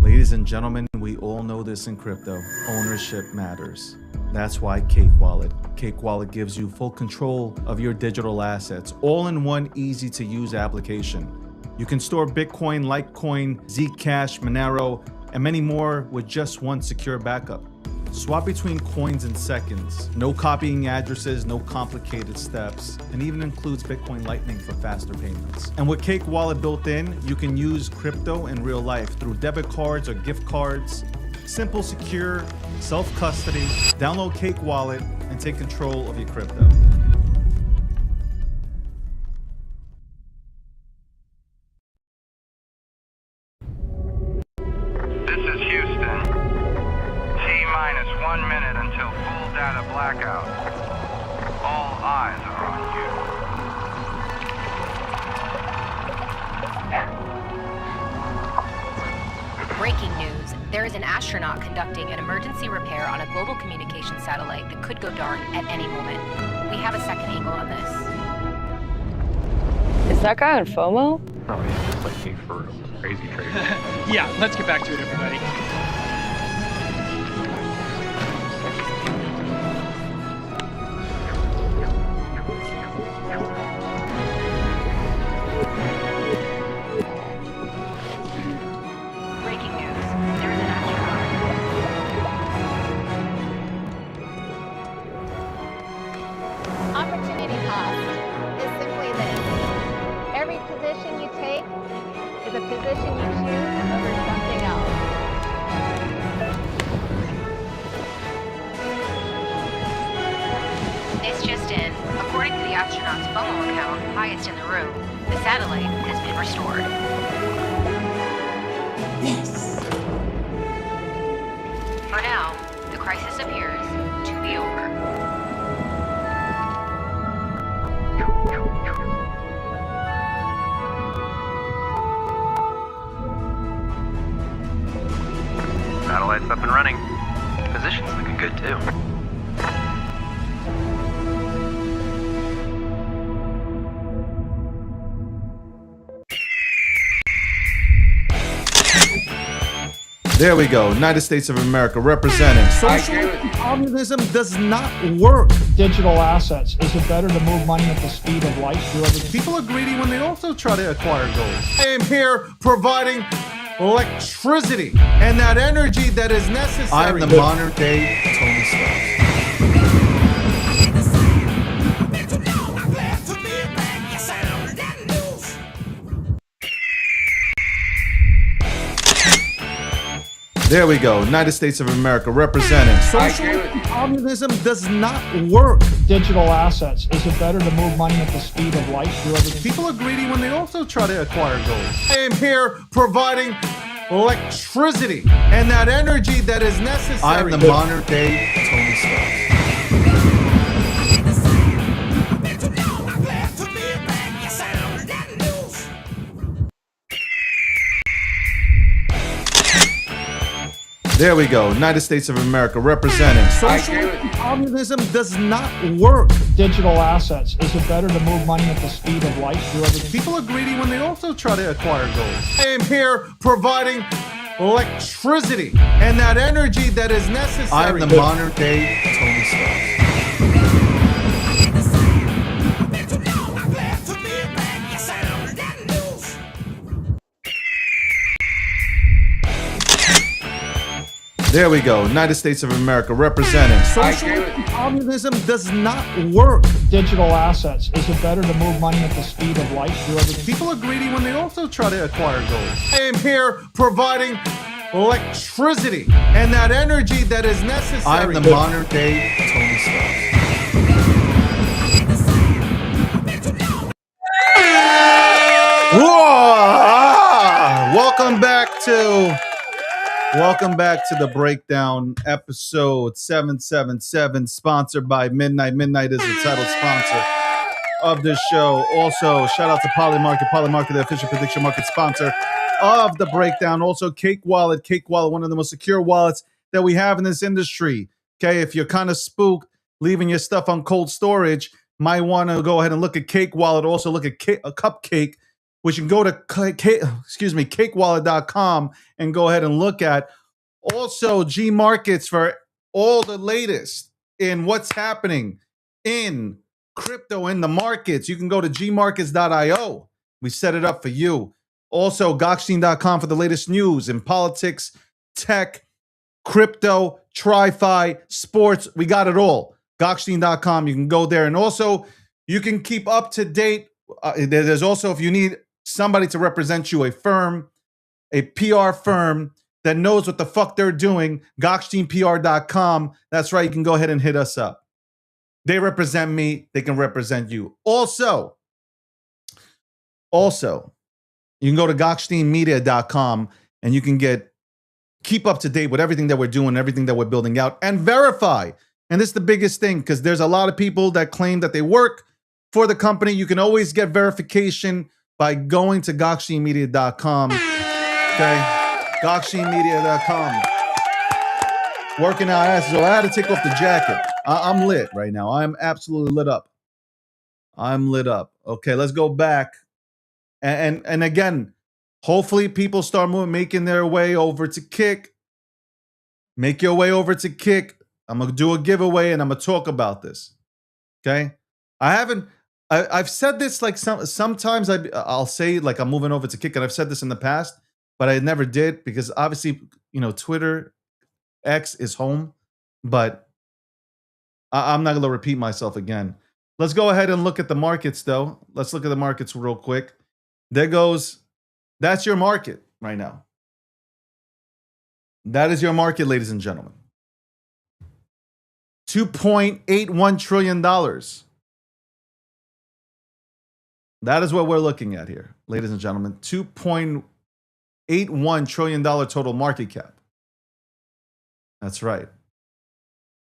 Ladies and gentlemen, we all know this in crypto. Ownership matters. That's why Cake Wallet. Cake Wallet gives you full control of your digital assets, all in one easy-to-use application. You can store Bitcoin, Litecoin, Zcash, Monero, and many more with just one secure backup. Swap between coins in seconds. No copying addresses, no complicated steps, and even includes Bitcoin Lightning for faster payments. And with Cake Wallet built in, you can use crypto in real life through debit cards or gift cards. Simple, secure, self-custody. Download Cake Wallet and take control of your crypto. This is Houston. T-minus 1 minute until full data blackout. All eyes are on you. Breaking news. There is an astronaut conducting an emergency repair on a global communication satellite that could go dark at any moment. We have a second angle on this. Is that guy on FOMO? Oh yeah, it's like me for real. Crazy trader. Yeah, let's get back to it, everybody. Breaking news. There is an astronaut. Opportunity cost is simply this. Every position you take is a position you choose over something else. astronaut's FOMO account, highest in the room, the satellite has been restored. Yes. For now, the crisis appears to be over. Satellite's up and running. Position's looking good too. There we go. United States of America representing. Social communism does not work. Digital assets. Is it better to move money at the speed of light through everything? People are greedy when they also try to acquire gold. I am here providing electricity and that energy that is necessary. I'm the modern day Tony Stark. There we go. United States of America representing. Social communism does not work. Digital assets. Is it better to move money at the speed of light through everything? People are greedy when they also try to acquire gold. I am here providing electricity and that energy that is necessary. I'm the modern day Tony Stark. There we go. United States of America representing. Social communism does not work. Digital assets. Is it better to move money at the speed of light through everything? People are greedy when they also try to acquire gold. I am here providing electricity and that energy that is necessary. I'm the modern day Tony Stark. There we go. United States of America representing. Social communism does not work. Digital assets. Is it better to move money at the speed of light through everything? People are greedy when they also try to acquire gold. I am here providing electricity and that energy that is necessary. I'm the modern day Tony Stark. Welcome back to the Breakdown, episode 777, sponsored by Midnight. Midnight is the title sponsor of this show. Also, shout out to Polymarket. Polymarket, the official prediction market sponsor of the Breakdown. Also, Cake Wallet, one of the most secure wallets that we have in this industry. Okay, if you're kind of spooked, leaving your stuff on cold storage, might want to go ahead and look at Cake Wallet. Also, look at a Cupcake, which you can go to cakewallet.com and go ahead and look at. Also, G Markets for all the latest in what's happening in crypto in the markets. You can go to gmarkets.io. We set it up for you. Also, Gokhshtein.com for the latest news in politics, tech, crypto, tri-fi, sports. We got it all. Gokhshtein.com. You can go there. And also, you can keep up to date. There's also, if you need somebody to represent you, a firm, a PR firm that knows what the fuck they're doing, GokhshteinPR.com. That's right. You can go ahead and hit us up. They represent me. They can represent you. Also, you can go to GokhshteinMedia.com and you can keep up to date with everything that we're doing, everything that we're building out, and verify. And this is the biggest thing, because there's a lot of people that claim that they work for the company. You can always get verification by going to GokhshteinMedia.com. Okay? GokhshteinMedia.com. Working our asses. So I had to take off the jacket. I'm lit right now. I'm absolutely lit up. I'm lit up. Okay, let's go back. And again, hopefully people start making their way over to Kick. Make your way over to Kick. I'm going to do a giveaway and I'm going to talk about this. Okay? I've said this like sometimes I'll say like I'm moving over to Kick, and I've said this in the past, but I never did because obviously, Twitter X is home, but I'm not going to repeat myself again. Let's go ahead and look at the markets though. Let's look at the markets real quick. That's your market right now. That is your market, ladies and gentlemen. $2.81 trillion. That is what we're looking at here, ladies and gentlemen. $2.81 trillion total market cap. That's right.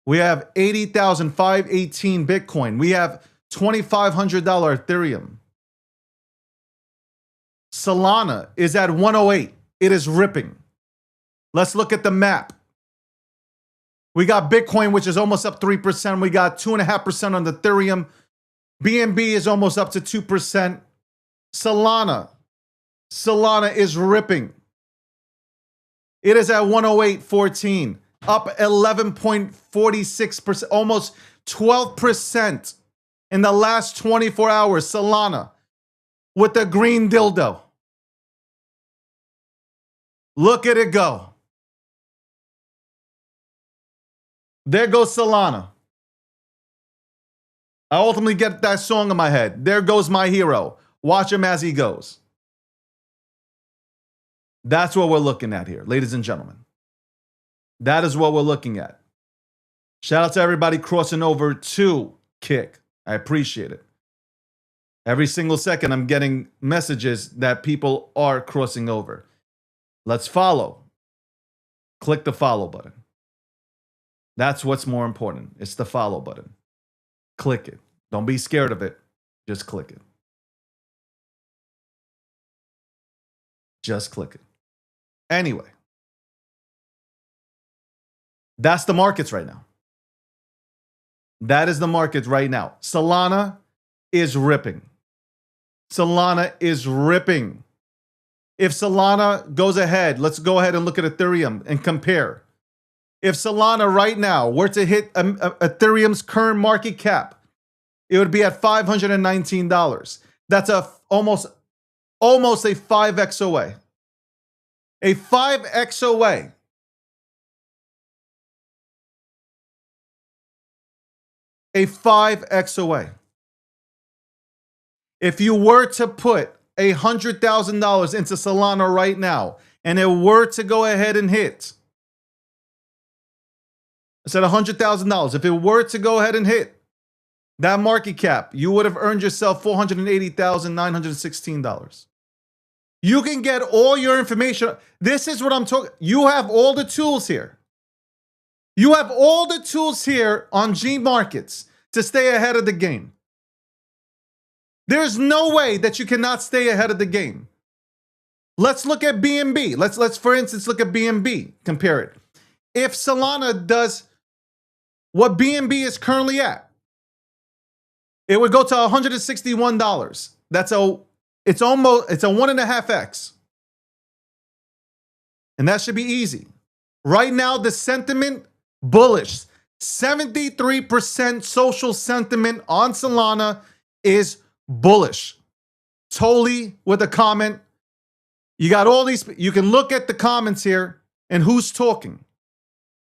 We have 80,518 Bitcoin. We have $2,500 Ethereum. Solana is at 108. It is ripping. Let's look at the map. We got Bitcoin, which is almost up 3%. We got 2.5% on the Ethereum. BNB is almost up to 2%. Solana is ripping. It is at 108.14, up 11.46%, almost 12% in the last 24 hours. Solana with the green dildo. Look at it go. There goes Solana. I ultimately get that song in my head. There goes my hero. Watch him as he goes. That's what we're looking at here, ladies and gentlemen. That is what we're looking at. Shout out to everybody crossing over to Kick. I appreciate it. Every single second, I'm getting messages that people are crossing over. Let's follow. Click the follow button. That's what's more important. It's the follow button. Click it. Don't be scared of it. Just click it. Just click it. Anyway, that's the markets right now. That is the market right now. Solana is ripping. Solana is ripping. If Solana goes ahead, let's go ahead and look at Ethereum and compare. If Solana right now were to hit Ethereum's current market cap, it would be at $519. That's almost a 5x away. A 5x away. A 5x away. If you were to put $100,000 into Solana right now, and it were to go ahead and hit, I said $100,000. If it were to go ahead and hit that market cap, you would have earned yourself $480,916. You can get all your information. This is what I'm talking. You have all the tools here. You have all the tools here on G Markets to stay ahead of the game. There's no way that you cannot stay ahead of the game. Let's look at BNB. Let's for instance look at BNB. Compare it. If Solana does what BNB is currently at, it would go to $161. It's a 1.5x. And that should be easy. Right now, the sentiment, bullish. 73% social sentiment on Solana is bullish. Totally with a comment. You got all these, you can look at the comments here and who's talking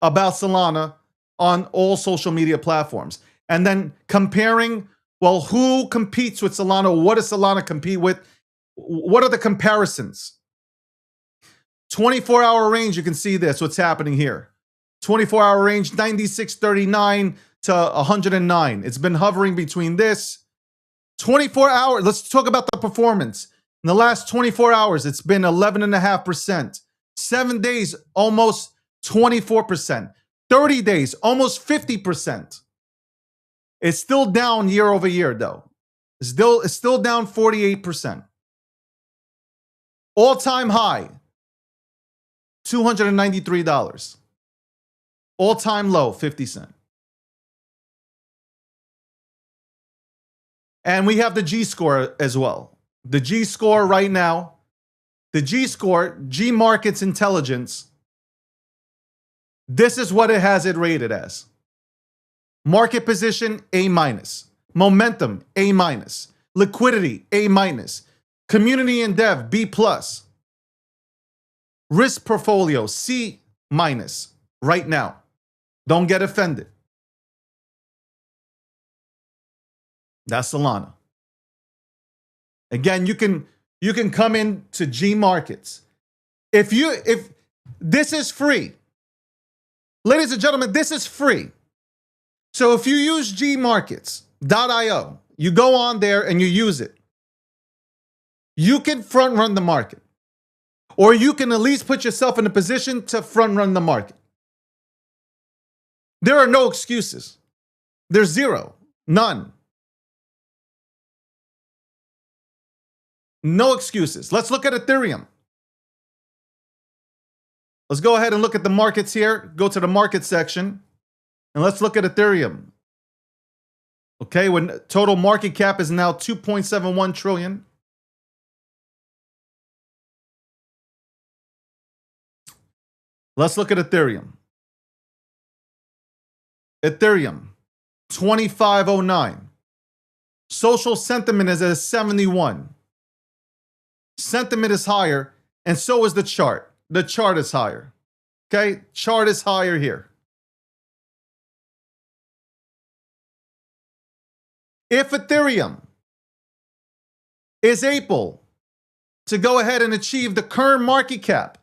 about Solana on all social media platforms. And then comparing, well, who competes with Solana? What does Solana compete with? What are the comparisons? 24-hour range, you can see this, what's happening here. 24-hour range, 96.39 to 109. It's been hovering between this. 24 hours, let's talk about the performance. In the last 24 hours, it's been 11.5%. 7 days, almost 24%. 30 days, almost 50%. It's still down year over year, though. It's still down 48%. All-time high, $293. All-time low, 50 cents. And we have the G-score as well. The G-score right now, the G-score, G Markets Intelligence, this is what it has it rated as. Market position, A-. Momentum, A-. Liquidity, A-. Community and dev, B+. Risk portfolio, C- right now. Don't get offended. That's Solana. Again, you can come in to G Markets. If this is free. Ladies and gentlemen, this is free. So if you use gmarkets.io, you go on there and you use it. you can front run the market. Or you can at least put yourself in a position to front run the market. There are no excuses. There's zero. None. No excuses. Let's look at Ethereum. Let's go ahead and look at the markets here. Go to the market section. And let's look at Ethereum. Okay, when total market cap is now 2.71 trillion. Let's look at Ethereum. Ethereum, 2509. Social sentiment is at 71. Sentiment is higher, and so is the chart. The chart is higher. Okay, chart is higher here. If Ethereum is able to go ahead and achieve the current market cap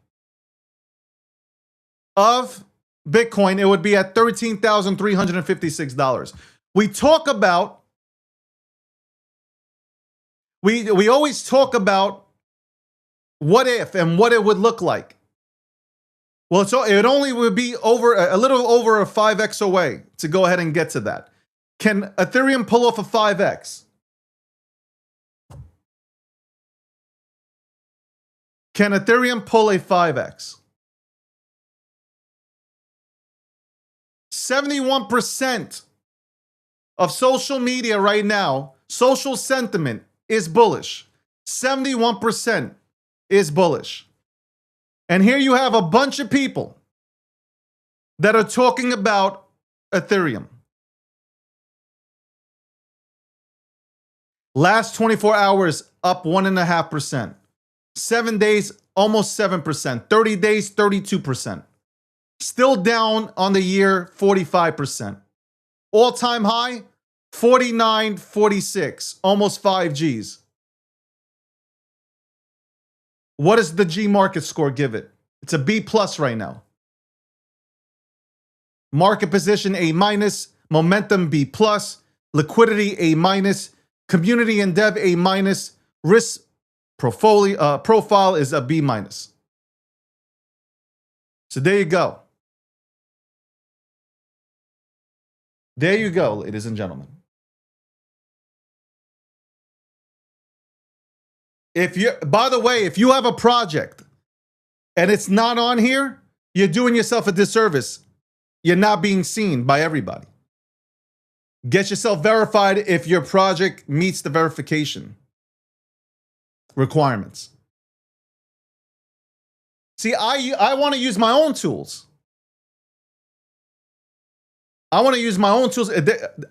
of Bitcoin, it would be at $13,356. We talk about, we always talk about what if and what it would look like. Well, it only would be over a little over a 5x away to go ahead and get to that. Can Ethereum pull off a 5x? Can Ethereum pull a 5x? 71% of social media right now, social sentiment is bullish. 71% is bullish. And here you have a bunch of people that are talking about Ethereum. Last 24 hours, up 1.5%. 7 days, almost 7%. 30 days, 32%. Still down on the year, 45%. All-time high, 49.46, almost 5 Gs. What does the G market score give it? It's a B+ right now. Market position A-, momentum B+, liquidity A-, community and dev A-, risk profile is a B-. So there you go. There you go, ladies and gentlemen. By the way, if you have a project and it's not on here, you're doing yourself a disservice. You're not being seen by everybody. Get yourself verified if your project meets the verification requirements. See, I want to use my own tools. I want to use my own tools.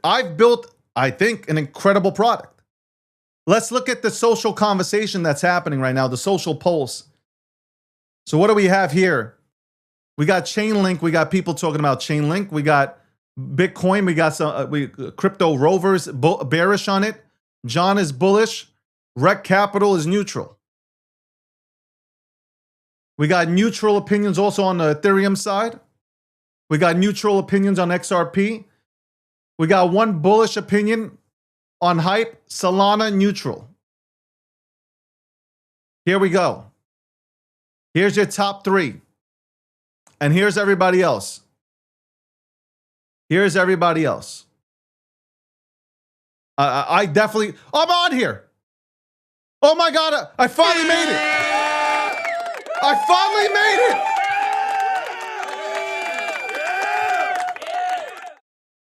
I've built, I think, an incredible product. Let's look at the social conversation that's happening right now, the social pulse. So what do we have here? We got Chainlink. We got people talking about Chainlink. We got Bitcoin. We got some crypto rovers bearish on it. John is bullish. Rec Capital is neutral. We got neutral opinions also on the Ethereum side. We got neutral opinions on XRP. We got one bullish opinion on Hype, Solana neutral. Here we go. Here's your top 3. And here's everybody else. Here's everybody else. I definitely, I'm on here. Oh my God, I finally made it. I finally made it.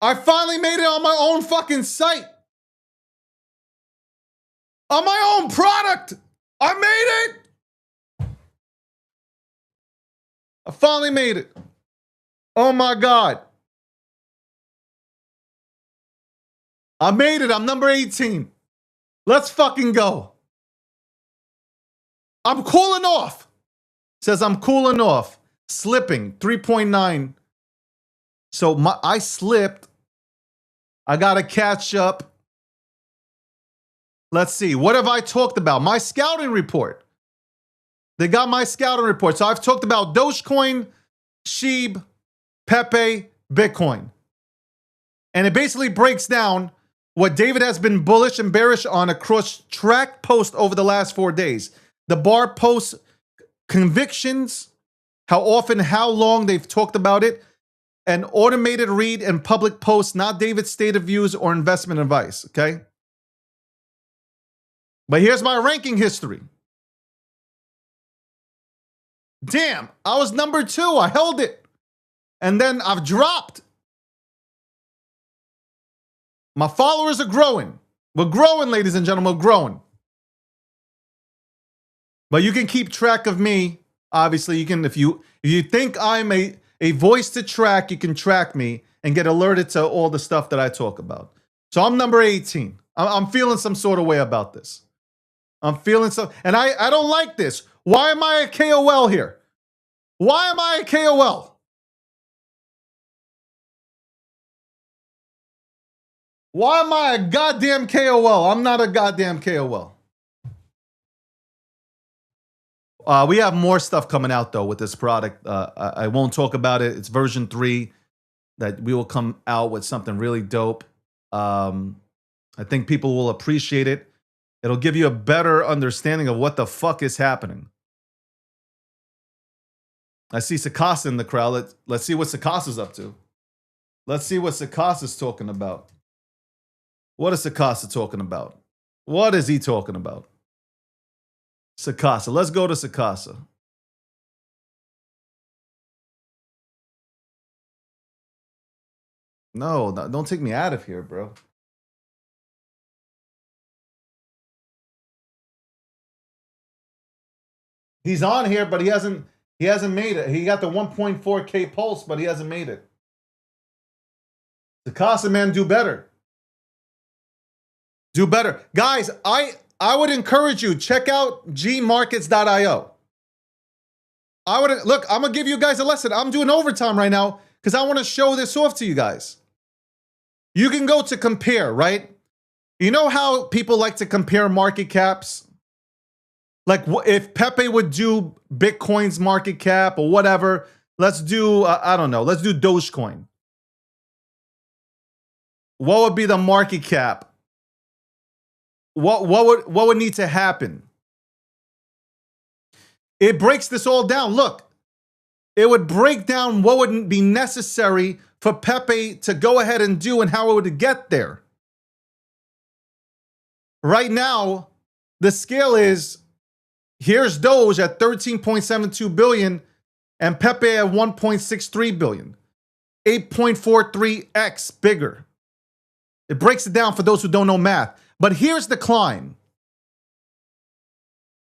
I finally made it on my own fucking site. On my own product. I made it. I finally made it. Oh my God. I made it. I'm number 18. Let's fucking go. I'm cooling off. Says I'm cooling off. Slipping. 3.9. So I slipped. I got to catch up. Let's see. What have I talked about? My scouting report. They got my scouting report. So I've talked about Dogecoin, SHIB, Pepe, Bitcoin. And it basically breaks down what David has been bullish and bearish on across track post over the last 4 days. The bar posts convictions, how often, how long they've talked about it, an automated read and public posts, not David's state of views or investment advice, okay? But here's my ranking history. Damn, I was number 2. I held it. And then I've dropped. My followers are growing. We're growing, ladies and gentlemen, we're growing. But you can keep track of me. Obviously, you can, if you think I'm a voice to track, you can track me and get alerted to all the stuff that I talk about. So I'm number 18. I'm feeling some sort of way about this. I'm feeling some, and I don't like this. Why am I a KOL here? Why am I a KOL? Why am I a goddamn KOL? I'm not a goddamn KOL. We have more stuff coming out, though, with this product. I won't talk about it. It's version 3 that we will come out with something really dope. I think people will appreciate it. It'll give you a better understanding of what the fuck is happening. I see Sakasa in the crowd. Let's see what Sakasa's up to. Let's see what Sakasa's talking about. What is Sakasa talking about? What is he talking about? Sakasa. Let's go to Sakasa. No, don't take me out of here, bro. He's on here, but he hasn't made it. He got the 1.4K pulse, but he hasn't made it. Sakasa, man, do better. Do better. Guys, I would encourage you, check out gmarkets.io. Look, I'm going to give you guys a lesson. I'm doing overtime right now because I want to show this off to you guys. You can go to compare, right? You know how people like to compare market caps? Like if Pepe would do Bitcoin's market cap or whatever, let's do, I don't know, let's do Dogecoin. What would be the market cap? What would need to happen? It breaks this all down. Look, it would break down what would be necessary for Pepe to go ahead and do and how it would get there. Right now, the scale is, here's Doge at 13.72 billion and Pepe at 1.63 billion. 8.43x bigger. It breaks it down for those who don't know math. But here's the climb.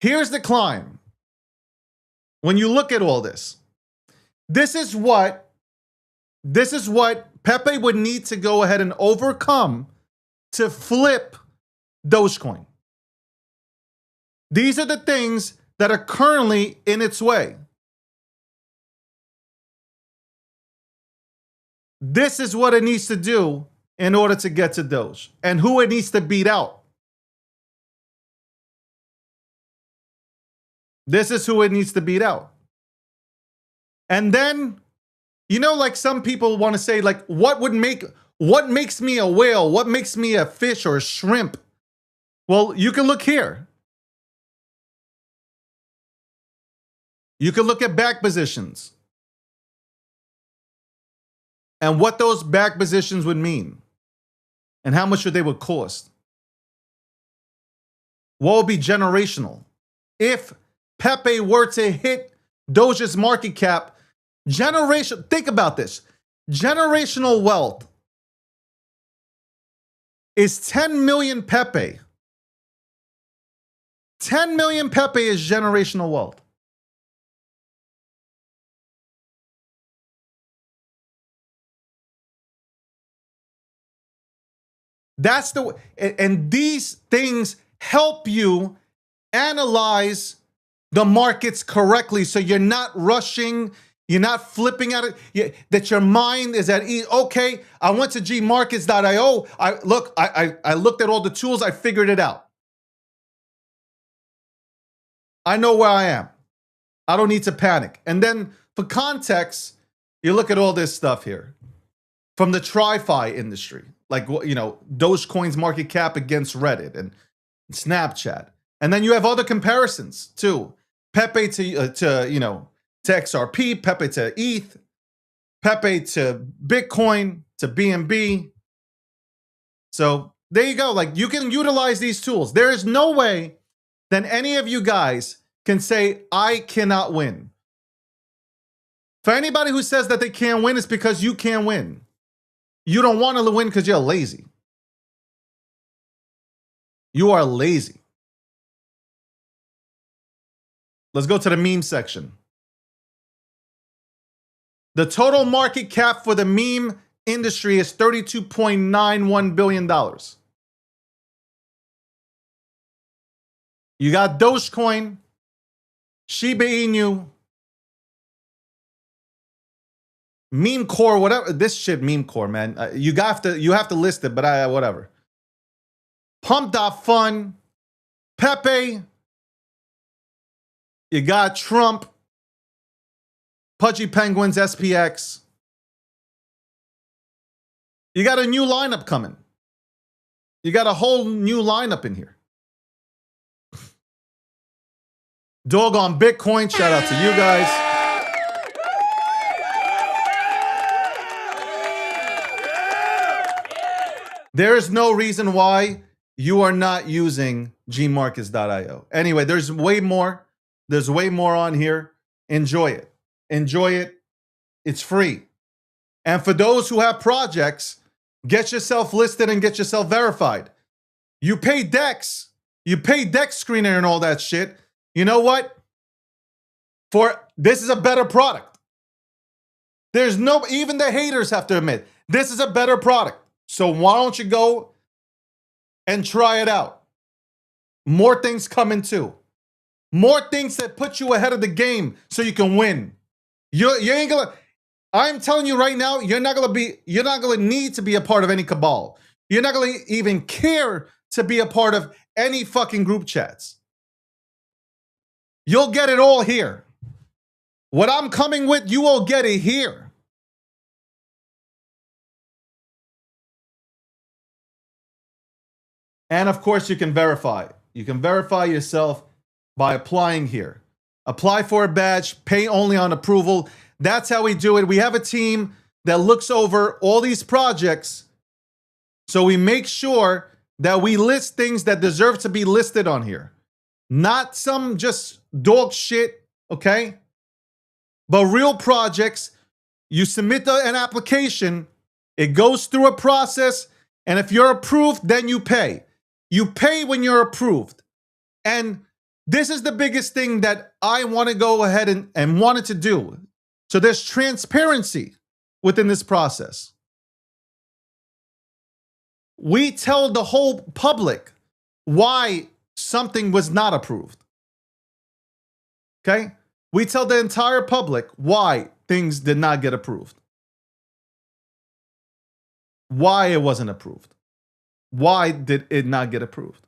Here's the climb. When you look at all this, this is what Pepe would need to go ahead and overcome to flip Dogecoin. These are the things that are currently in its way. This is what it needs to do in order to get to Doge and who it needs to beat out. This is who it needs to beat out. And then, you know, like some people want to say, like, what makes me a whale? What makes me a fish or a shrimp? Well, you can look here. You can look at back positions and what those back positions would mean and how much they would cost. What would be generational? If Pepe were to hit Doge's market cap, think about this. Generational wealth is 10 million Pepe. 10 million Pepe is generational wealth. That's the way, and these things help you analyze the markets correctly, so you're not rushing, you're not flipping at it. That your mind is at ease. Okay, I went to gmarkets.io. I looked at all the tools. I figured it out. I know where I am. I don't need to panic. And then for context, you look at all this stuff here from the TriFi industry. like Dogecoin's market cap against Reddit and Snapchat, and then you have other comparisons too. Pepe to XRP, Pepe to ETH, Pepe to Bitcoin to BNB. So there you go. Like, you can utilize these tools. There is no way that any of you guys can say, I cannot win. For anybody who says that they can't win, it's because you can't win. You don't want to win because you're lazy. You are lazy. Let's go to the meme section. The total market cap for the meme industry is $32.91 billion. You got Dogecoin, Shiba Inu, Meme Core, whatever. This shit, Meme Core, man. You have to list it, but whatever. Pump.fun, Pepe. You got Trump, Pudgy Penguins, SPX. You got a new lineup coming. You got a whole new lineup in here. Dog on Bitcoin, shout out to you guys. There's no reason why you are not using gmarkets.io. Anyway, there's way more. There's way more on here. Enjoy it. Enjoy it. It's free. And for those who have projects, get yourself listed and get yourself verified. You pay Dex. You pay Dex Screener and all that shit. You know what? This is a better product. Even the haters have to admit, this is a better product. So why don't you go and try it out? More things coming too. More things that put you ahead of the game so you can win. You ain't gonna. I'm telling you right now, you're not gonna need to be a part of any cabal. You're not gonna even care to be a part of any fucking group chats. You'll get it all here. What I'm coming with, you will get it here. And of course, you can verify. You can verify yourself by applying here. Apply for a badge, pay only on approval. That's how we do it. We have a team that looks over all these projects. So we make sure that we list things that deserve to be listed on here. Not some just dog shit, okay? But real projects. You submit an application, it goes through a process, and if you're approved, then you pay. You pay when you're approved. And this is the biggest thing that I want to go ahead and wanted to do. So there's transparency within this process. We tell the whole public why something was not approved. Okay? We tell the entire public why things did not get approved. Why it wasn't approved. Why did it not get approved?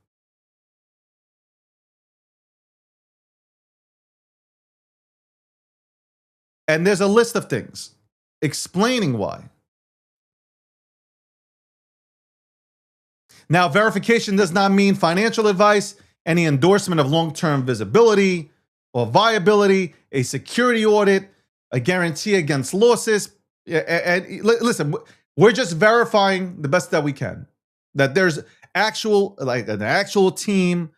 And there's a list of things explaining why. Now, verification does not mean financial advice, any endorsement of long-term visibility or viability, a security audit, a guarantee against losses. And listen, we're just verifying the best that we can. That there's an actual team,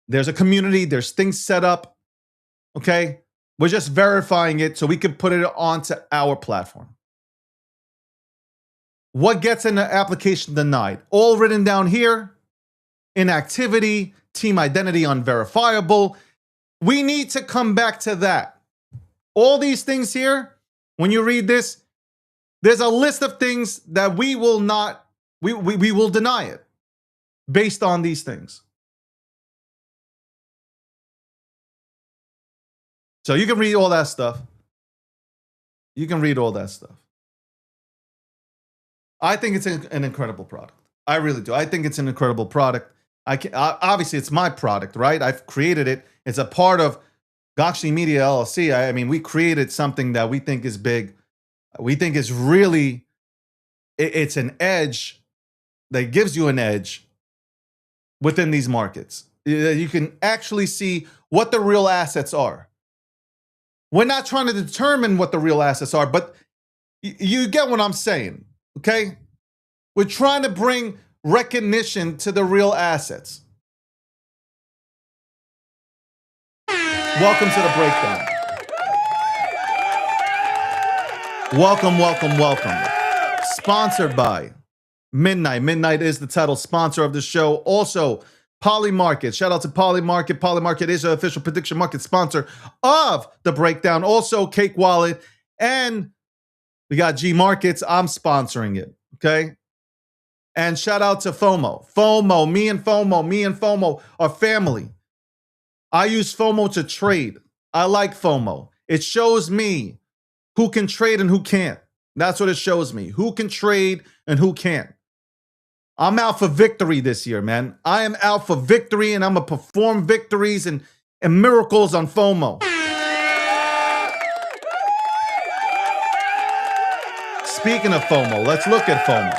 there's a community, there's things set up, okay? We're just verifying it so we can put it onto our platform. What gets an application denied? All written down here. Inactivity, team identity unverifiable. We need to come back to that. All these things here, when you read this, there's a list of things that we will not, we will deny it based on these things. So you can read all that stuff. You can read all that stuff. I think it's an incredible product. I really do. I think it's an incredible product. Obviously, it's my product, right? I've created it. It's a part of Gokshi Media LLC. I mean, we created something that we think is big. We think is really, it's an edge that gives you an edge within these markets. You can actually see what the real assets are. We're not trying to determine what the real assets are, but you get what I'm saying, okay? We're trying to bring recognition to the real assets. Welcome to the breakdown. Welcome, welcome, welcome. Sponsored by Midnight. Midnight is the title sponsor of the show. Also, Polymarket. Shout out to Polymarket. Polymarket is an official prediction market sponsor of the breakdown. Also, Cake Wallet. And we got G Markets. I'm sponsoring it. Okay. And shout out to FOMO. FOMO. Me and FOMO are family. I use FOMO to trade. I like FOMO. It shows me who can trade and who can't. That's what it shows me. Who can trade and who can't. I'm out for victory this year, man. I am out for victory, and I'm going to perform victories and miracles on FOMO. Speaking of FOMO, let's look at FOMO.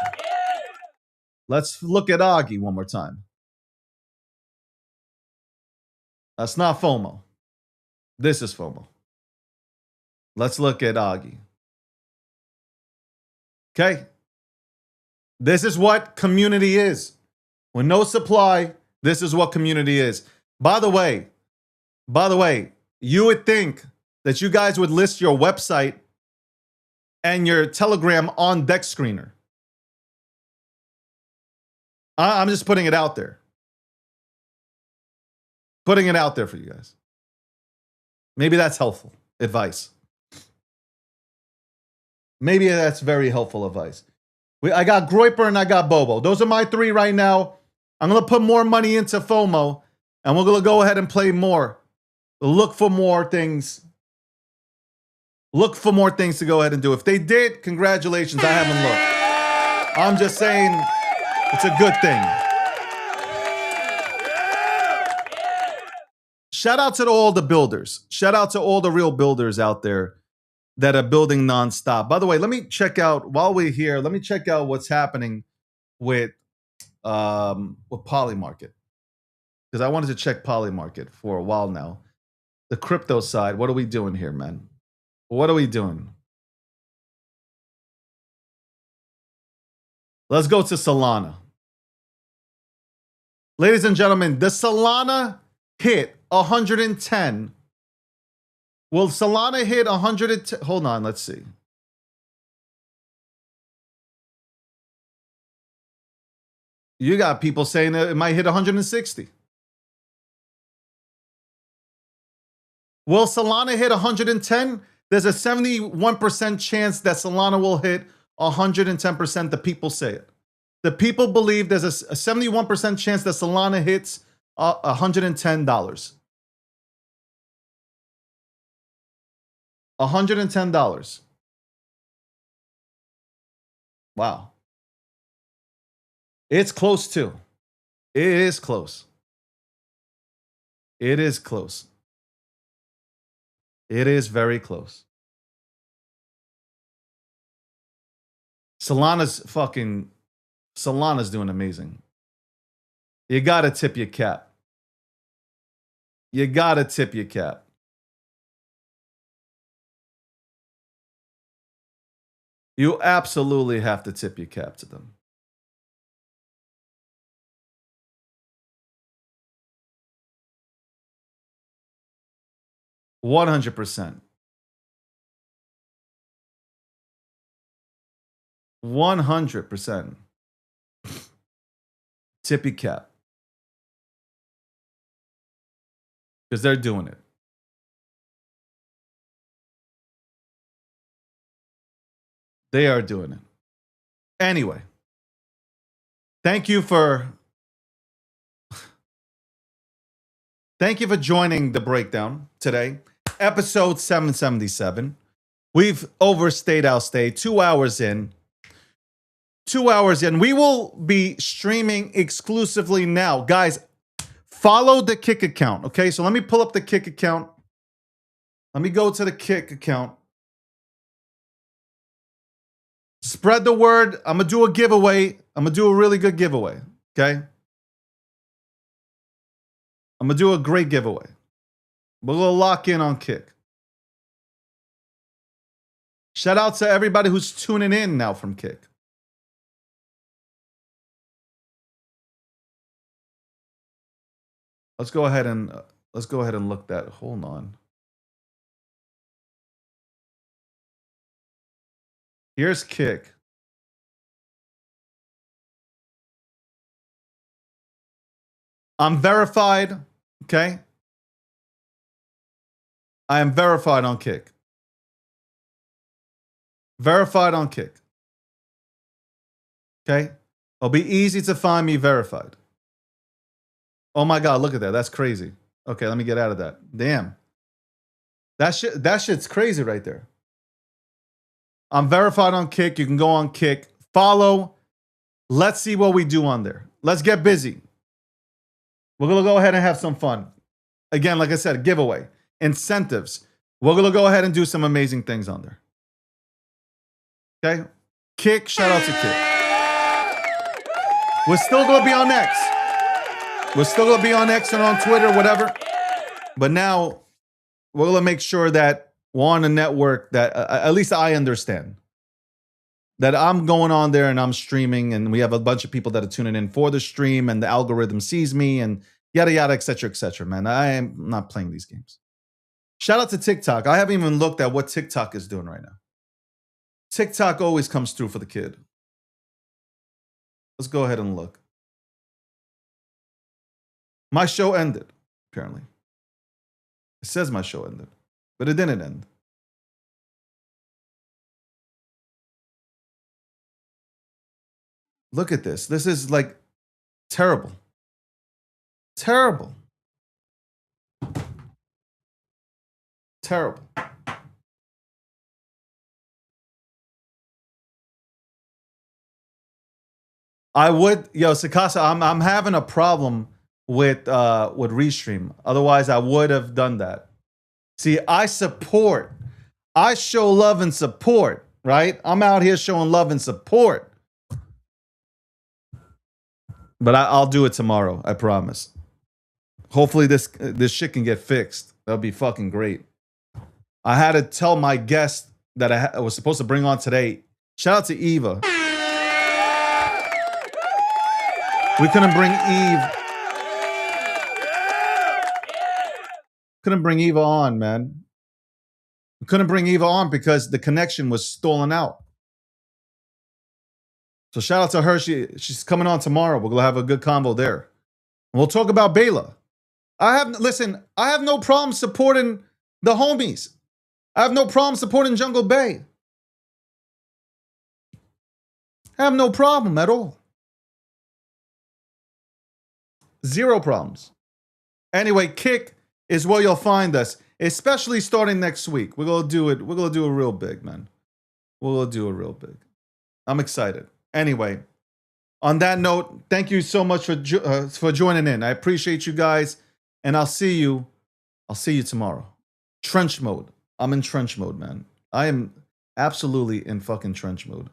Let's look at Augie one more time. That's not FOMO. This is FOMO. Let's look at Augie. Okay. This is what community is. With no supply, this is what community is. By the way, you would think that you guys would list your website and your Telegram on Deck Screener. I'm just putting it out there. Putting it out there for you guys. Maybe that's helpful advice. Maybe that's very helpful advice. I got Groyper and I got Bobo. Those are my three right now. I'm going to put more money into FOMO, and we're going to go ahead and play more. Look for more things. Look for more things to go ahead and do. If they did, congratulations. I haven't looked. I'm just saying it's a good thing. Shout out to all the builders. Shout out to all the real builders out there that are building nonstop. By the way, let me check out, while we're here, let me check out what's happening with Polymarket. Because I wanted to check Polymarket for a while now. The crypto side, what are we doing here, man? What are we doing? Let's go to Solana. Ladies and gentlemen, the Solana hit 110. Will Solana hit 110? Hold on, let's see. You got people saying that it might hit 160. Will Solana hit 110? There's a 71% chance that Solana will hit 110%. The people say it. The people believe there's a 71% chance that Solana hits $110. $110. Wow. It's close too. It is close. It is close. It is very close. Solana's doing amazing. You gotta tip your cap. You gotta tip your cap. You absolutely have to tip your cap to them. $100%. 100%. Tip your cap. Because they're doing it. They are doing it. Anyway, thank you for joining the breakdown today. Episode 777. We've overstayed our stay. 2 hours in. 2 hours in. We will be streaming exclusively now. Guys, follow the Kick account. Okay, so let me pull up the Kick account. Let me go to the Kick account. Spread the word. I'm going to do a giveaway I'm gonna do a really good giveaway. Okay. I'm gonna do a great giveaway. We're gonna lock in on Kick. Shout out to everybody who's tuning in now from Kick. Let's go ahead and look that. Hold on. Here's Kick. I'm verified. Okay. I am verified on Kick. Verified on Kick. Okay. It'll be easy to find me verified. Oh my God, look at that. That's crazy. Okay, let me get out of that. Damn. That shit's crazy right there. I'm verified on Kick. You can go on Kick. Follow. Let's see what we do on there. Let's get busy. We're going to go ahead and have some fun. Again, like I said, giveaway. Incentives. We're going to go ahead and do some amazing things on there. Okay? Kick. Shout out to Kick. We're still going to be on X. We're still going to be on X and on Twitter, whatever. But now, we're going to make sure that we're on a network that at least I understand. That I'm going on there and I'm streaming and we have a bunch of people that are tuning in for the stream and the algorithm sees me and yada, yada, et cetera, man. I am not playing these games. Shout out to TikTok. I haven't even looked at what TikTok is doing right now. TikTok always comes through for the kid. Let's go ahead and look. My show ended, apparently. It says my show ended, but it didn't end. Look at this. This is like terrible. Terrible. Terrible. I would, Sakasa, I'm having a problem with Restream. Otherwise, I would have done that. See, I show love and support, right? I'm out here showing love and support. But I'll do it tomorrow, I promise. Hopefully this shit can get fixed. That'll be fucking great. I had to tell my guest that I was supposed to bring on today. Shout out to Eva. We couldn't bring Eve. Couldn't bring Eva on, man. We couldn't bring Eva on because the connection was stolen out. So shout out to her. She's coming on tomorrow. We're gonna have a good convo there. And we'll talk about Bela. I have no problem supporting the homies. I have no problem supporting Jungle Bay. I have no problem at all. Zero problems. Anyway, Kick is where you'll find us, especially starting next week. We're gonna do it. We're gonna do it real big, man. We're gonna do it real big. I'm excited. Anyway, on that note, thank you so much for joining in. I appreciate you guys, and I'll see you tomorrow. Trench mode. I'm in trench mode, man. I am absolutely in fucking trench mode.